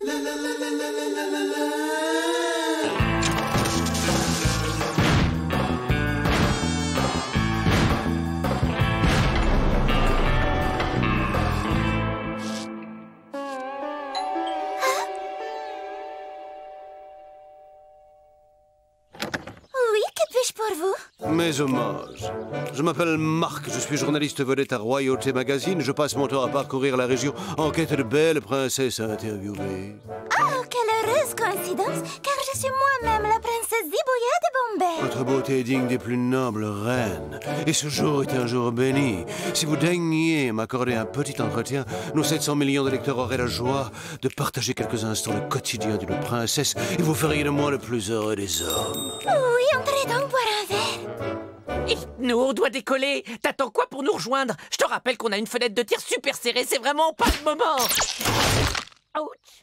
Oui, que puis-je pour vous? Mes hommages. Je m'appelle Marc, je suis journaliste vedette à Royauté Magazine. Je passe mon temps à parcourir la région en quête de belles princesses à interviewer. Oh, quelle heureuse coïncidence, car je suis moi-même la princesse Zibouya de Bombay. Votre beauté est digne des plus nobles reines. Et ce jour est un jour béni. Si vous daigniez m'accorder un petit entretien, nos 700 millions de lecteurs auraient la joie de partager quelques instants le quotidien d'une princesse et vous feriez de moi le plus heureux des hommes. Oui, entrez donc boire un verre. Et nous, on doit décoller. T'attends quoi pour nous rejoindre? Je te rappelle qu'on a une fenêtre de tir super serrée, c'est vraiment pas le moment. Ouch.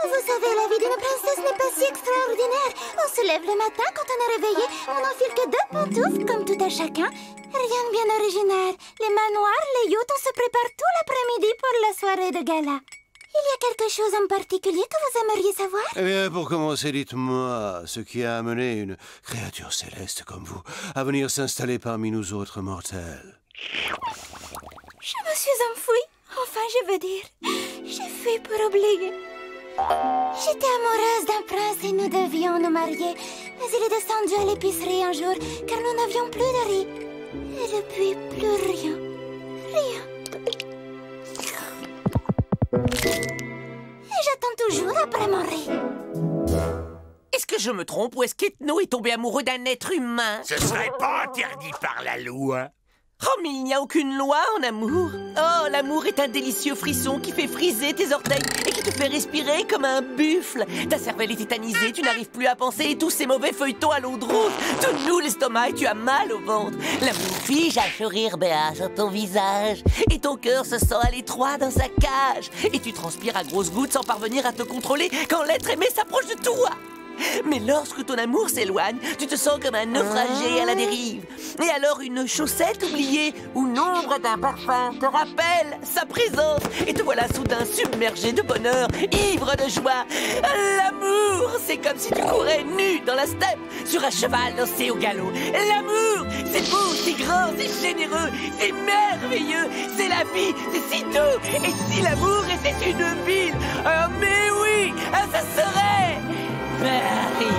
Vous savez, la vie d'une princesse n'est pas si extraordinaire. On se lève le matin, quand on est réveillé, on n'enfile que 2 pantoufles, comme tout à chacun. Rien de bien original. Les manoirs, les yachts, on se prépare tout l'après-midi pour la soirée de gala. Il y a quelque chose en particulier que vous aimeriez savoir? Eh bien, pour commencer, dites-moi ce qui a amené une créature céleste comme vous à venir s'installer parmi nous autres mortels. Je me suis enfouie. Enfin, je veux dire, j'ai fui pour oublier. J'étais amoureuse d'un prince et nous devions nous marier. Mais il est descendu à l'épicerie un jour, car nous n'avions plus de riz. Et depuis, plus rien. Rien. Et j'attends toujours après mon riz. Est-ce que je me trompe ou est-ce qu'Ethno est tombé amoureux d'un être humain? Ce serait pas interdit par la loi. Oh, mais il n'y a aucune loi en amour. Oh, l'amour est un délicieux frisson qui fait friser tes orteils et qui te fait respirer comme un buffle. Ta cervelle est tétanisée, tu n'arrives plus à penser et tous ces mauvais feuilletons à l'eau de rose te nouent l'estomac et tu as mal au ventre. L'amour fige un sourire béat sur ton visage et ton cœur se sent à l'étroit dans sa cage. Et tu transpires à grosses gouttes sans parvenir à te contrôler quand l'être aimé s'approche de toi. Mais lorsque ton amour s'éloigne, tu te sens comme un naufragé à la dérive. Et alors une chaussette oubliée ou l'ombre d'un parfum te rappelle sa présence. Et te voilà soudain submergé de bonheur, ivre de joie. L'amour, c'est comme si tu courais nu dans la steppe sur un cheval lancé au galop. L'amour, c'est beau, c'est grand, c'est généreux, c'est merveilleux, c'est la vie, c'est si doux. Et si l'amour était une ville, mais oui, ça serait... Paris.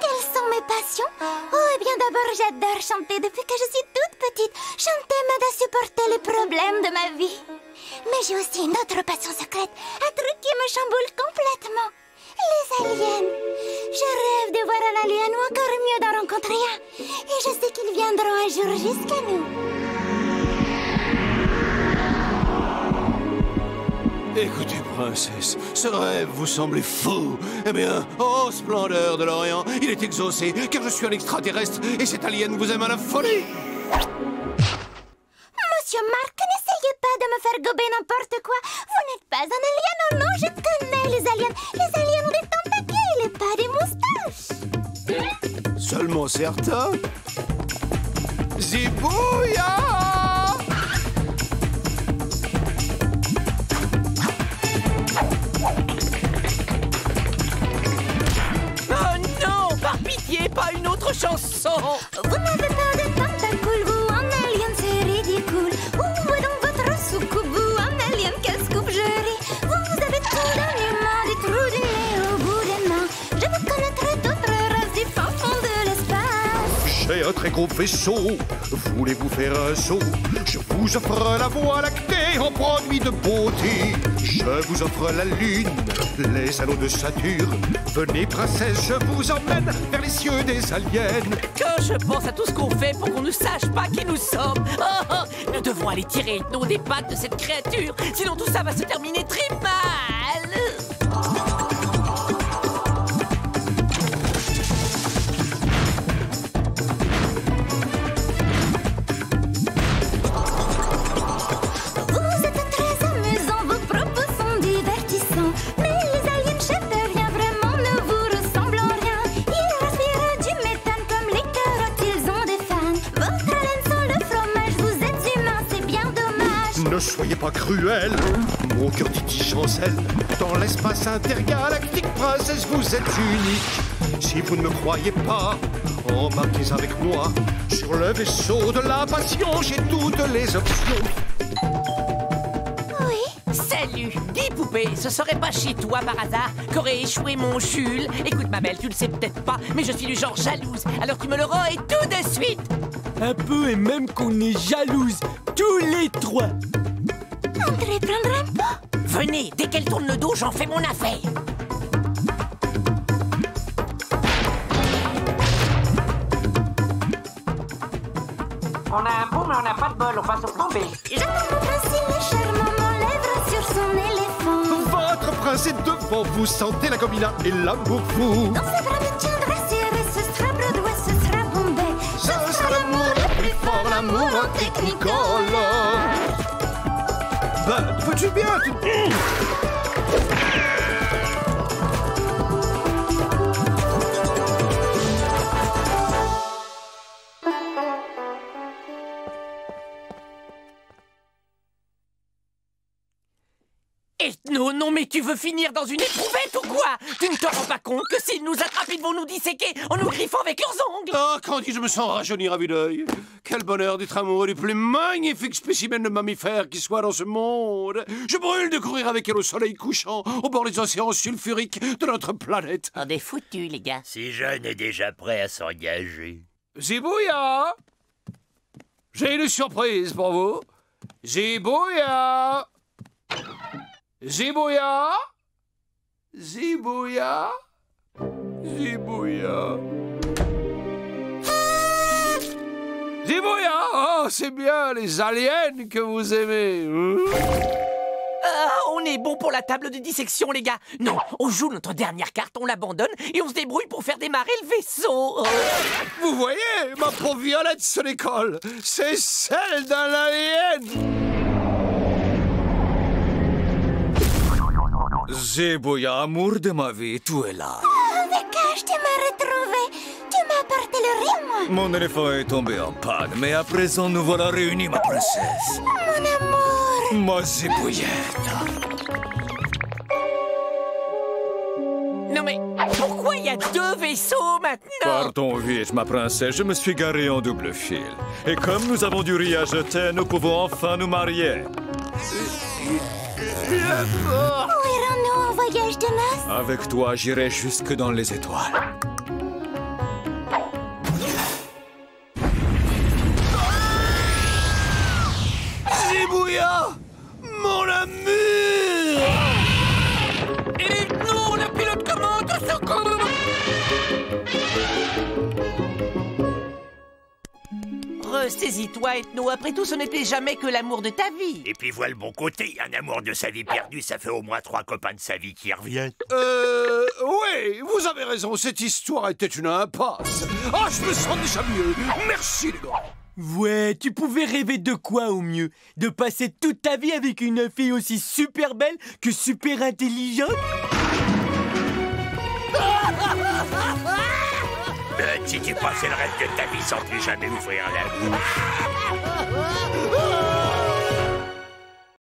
Quelles sont mes passions? Oh, eh bien d'abord, j'adore chanter depuis que je suis toute petite. Chanter m'aide à supporter les problèmes de ma vie. Mais j'ai aussi une autre passion secrète, un truc qui me chamboule complètement. Les aliens. Je rêve de voir un alien ou encore mieux d'en rencontrer un. Et je sais qu'ils viendront un jour jusqu'à nous. Écoutez, princesse, ce rêve vous semblait fou. Eh bien, oh splendeur de l'Orient, il est exaucé, car je suis un extraterrestre et cet alien vous aime à la folie. Monsieur Marc, n'essayez pas de me faire gober n'importe quoi. Vous n'êtes pas un alien, oh non, je connais les aliens. Les aliens ont des tentacules et pas des moustaches. Seulement certains. Zibouya! Oh non, par pitié, pas une autre chance. chanson. Vous n'avez pas de tentacules, vous en alien, c'est ridicule. Où est donc votre soucoupe, vous en alien, quelle scoop-gerie. Vous avez trop d'animaux, des trous du nez au bout des mains. Je vous connaîtrai d'autres races du fin fond de l'espace. J'ai un très gros vaisseau, voulez-vous faire un saut? Je vous offre la voie lactée en produit de beauté. Je vous offre la lune, les anneaux de Saturne. Venez princesse, je vous emmène vers les cieux des aliens. Quand je pense à tout ce qu'on fait pour qu'on ne sache pas qui nous sommes. Nous devons aller tirer Ethno des pattes de cette créature. Sinon tout ça va se terminer très mal. Ne soyez pas cruel, mon cœur titille chancelle. Dans l'espace intergalactique, princesse, vous êtes unique. Si vous ne me croyez pas, embarquez avec moi sur le vaisseau de la passion. J'ai toutes les options. Oui. Salut, dis poupée, ce serait pas chez toi par hasard qu'aurait échoué mon Jules? Écoute ma belle, tu le sais peut-être pas, mais je suis du genre jalouse. Alors tu me le rends et tout de suite. Un peu et même qu'on est jalouse, tous les trois. André prendra un pot. Venez, dès qu'elle tourne le dos, j'en fais mon affaire. On a un pot, mais on n'a pas de bol, on passe au plan B. J'attends mon prince, il est charmant, mon lèvre sur son éléphant. Votre prince est devant vous, sentez la gomina et l'amour fou. Dans ses bras me tiendra serré, ce sera Broadway, ce sera Bombay. Ce sera l'amour le plus fort, l'amour en technicolor. Ben, veux-tu bien Ethno, non mais tu veux finir dans une éprouvette ou quoi? Tu ne te rends pas compte que s'ils nous attrapent, ils vont nous disséquer en nous griffant avec leurs ongles? Oh, Candy, je me sens rajeunir à vue d'œil. Quel bonheur d'être amoureux du plus magnifique spécimen de mammifère qui soit dans ce monde. Je brûle de courir avec elle au soleil couchant, au bord des océans sulfuriques de notre planète. On est foutus, les gars. Si jeune est déjà prêt à s'engager. Zibouya! J'ai une surprise pour vous. Zibouya! Zibouya! Zibouya! Zibouya! Zibouya! Oh, c'est bien les aliens que vous aimez. On est bon pour la table de dissection, les gars. Non, on joue notre dernière carte, on l'abandonne et on se débrouille pour faire démarrer le vaisseau. Vous voyez, ma pauvre Violette se décolle. C'est celle d'un alien. Zibouya, amour de ma vie, tu es là. Oh, Vekash, tu m'as retrouvé. Tu m'as apporté le riz, moi. Mon éléphant est tombé en panne, mais à présent nous voilà réunis, ma princesse. Mon amour. Ma Zibouyette. Non mais, pourquoi il y a deux vaisseaux maintenant? Partons vite, ma princesse, je me suis garé en double fil. Et comme nous avons du riz à jeter, nous pouvons enfin nous marier. Où irons-nous en voyage de noces? Avec toi, j'irai jusque dans les étoiles. Zibouya! Mon amour! Et nous, le pilote commande, au secours! Ressaisis-toi, Ethno. Après tout, ce n'était jamais que l'amour de ta vie. Et puis vois le bon côté, un amour de sa vie perdu, ça fait au moins 3 copains de sa vie qui reviennent. Oui, vous avez raison, cette histoire était une impasse. Ah, je me sens déjà mieux. Merci, les gars. Ouais, tu pouvais rêver de quoi au mieux? De passer toute ta vie avec une fille aussi super belle que super intelligente? Si tu passais le reste de ta vie sans plus jamais ouvrir la bouche.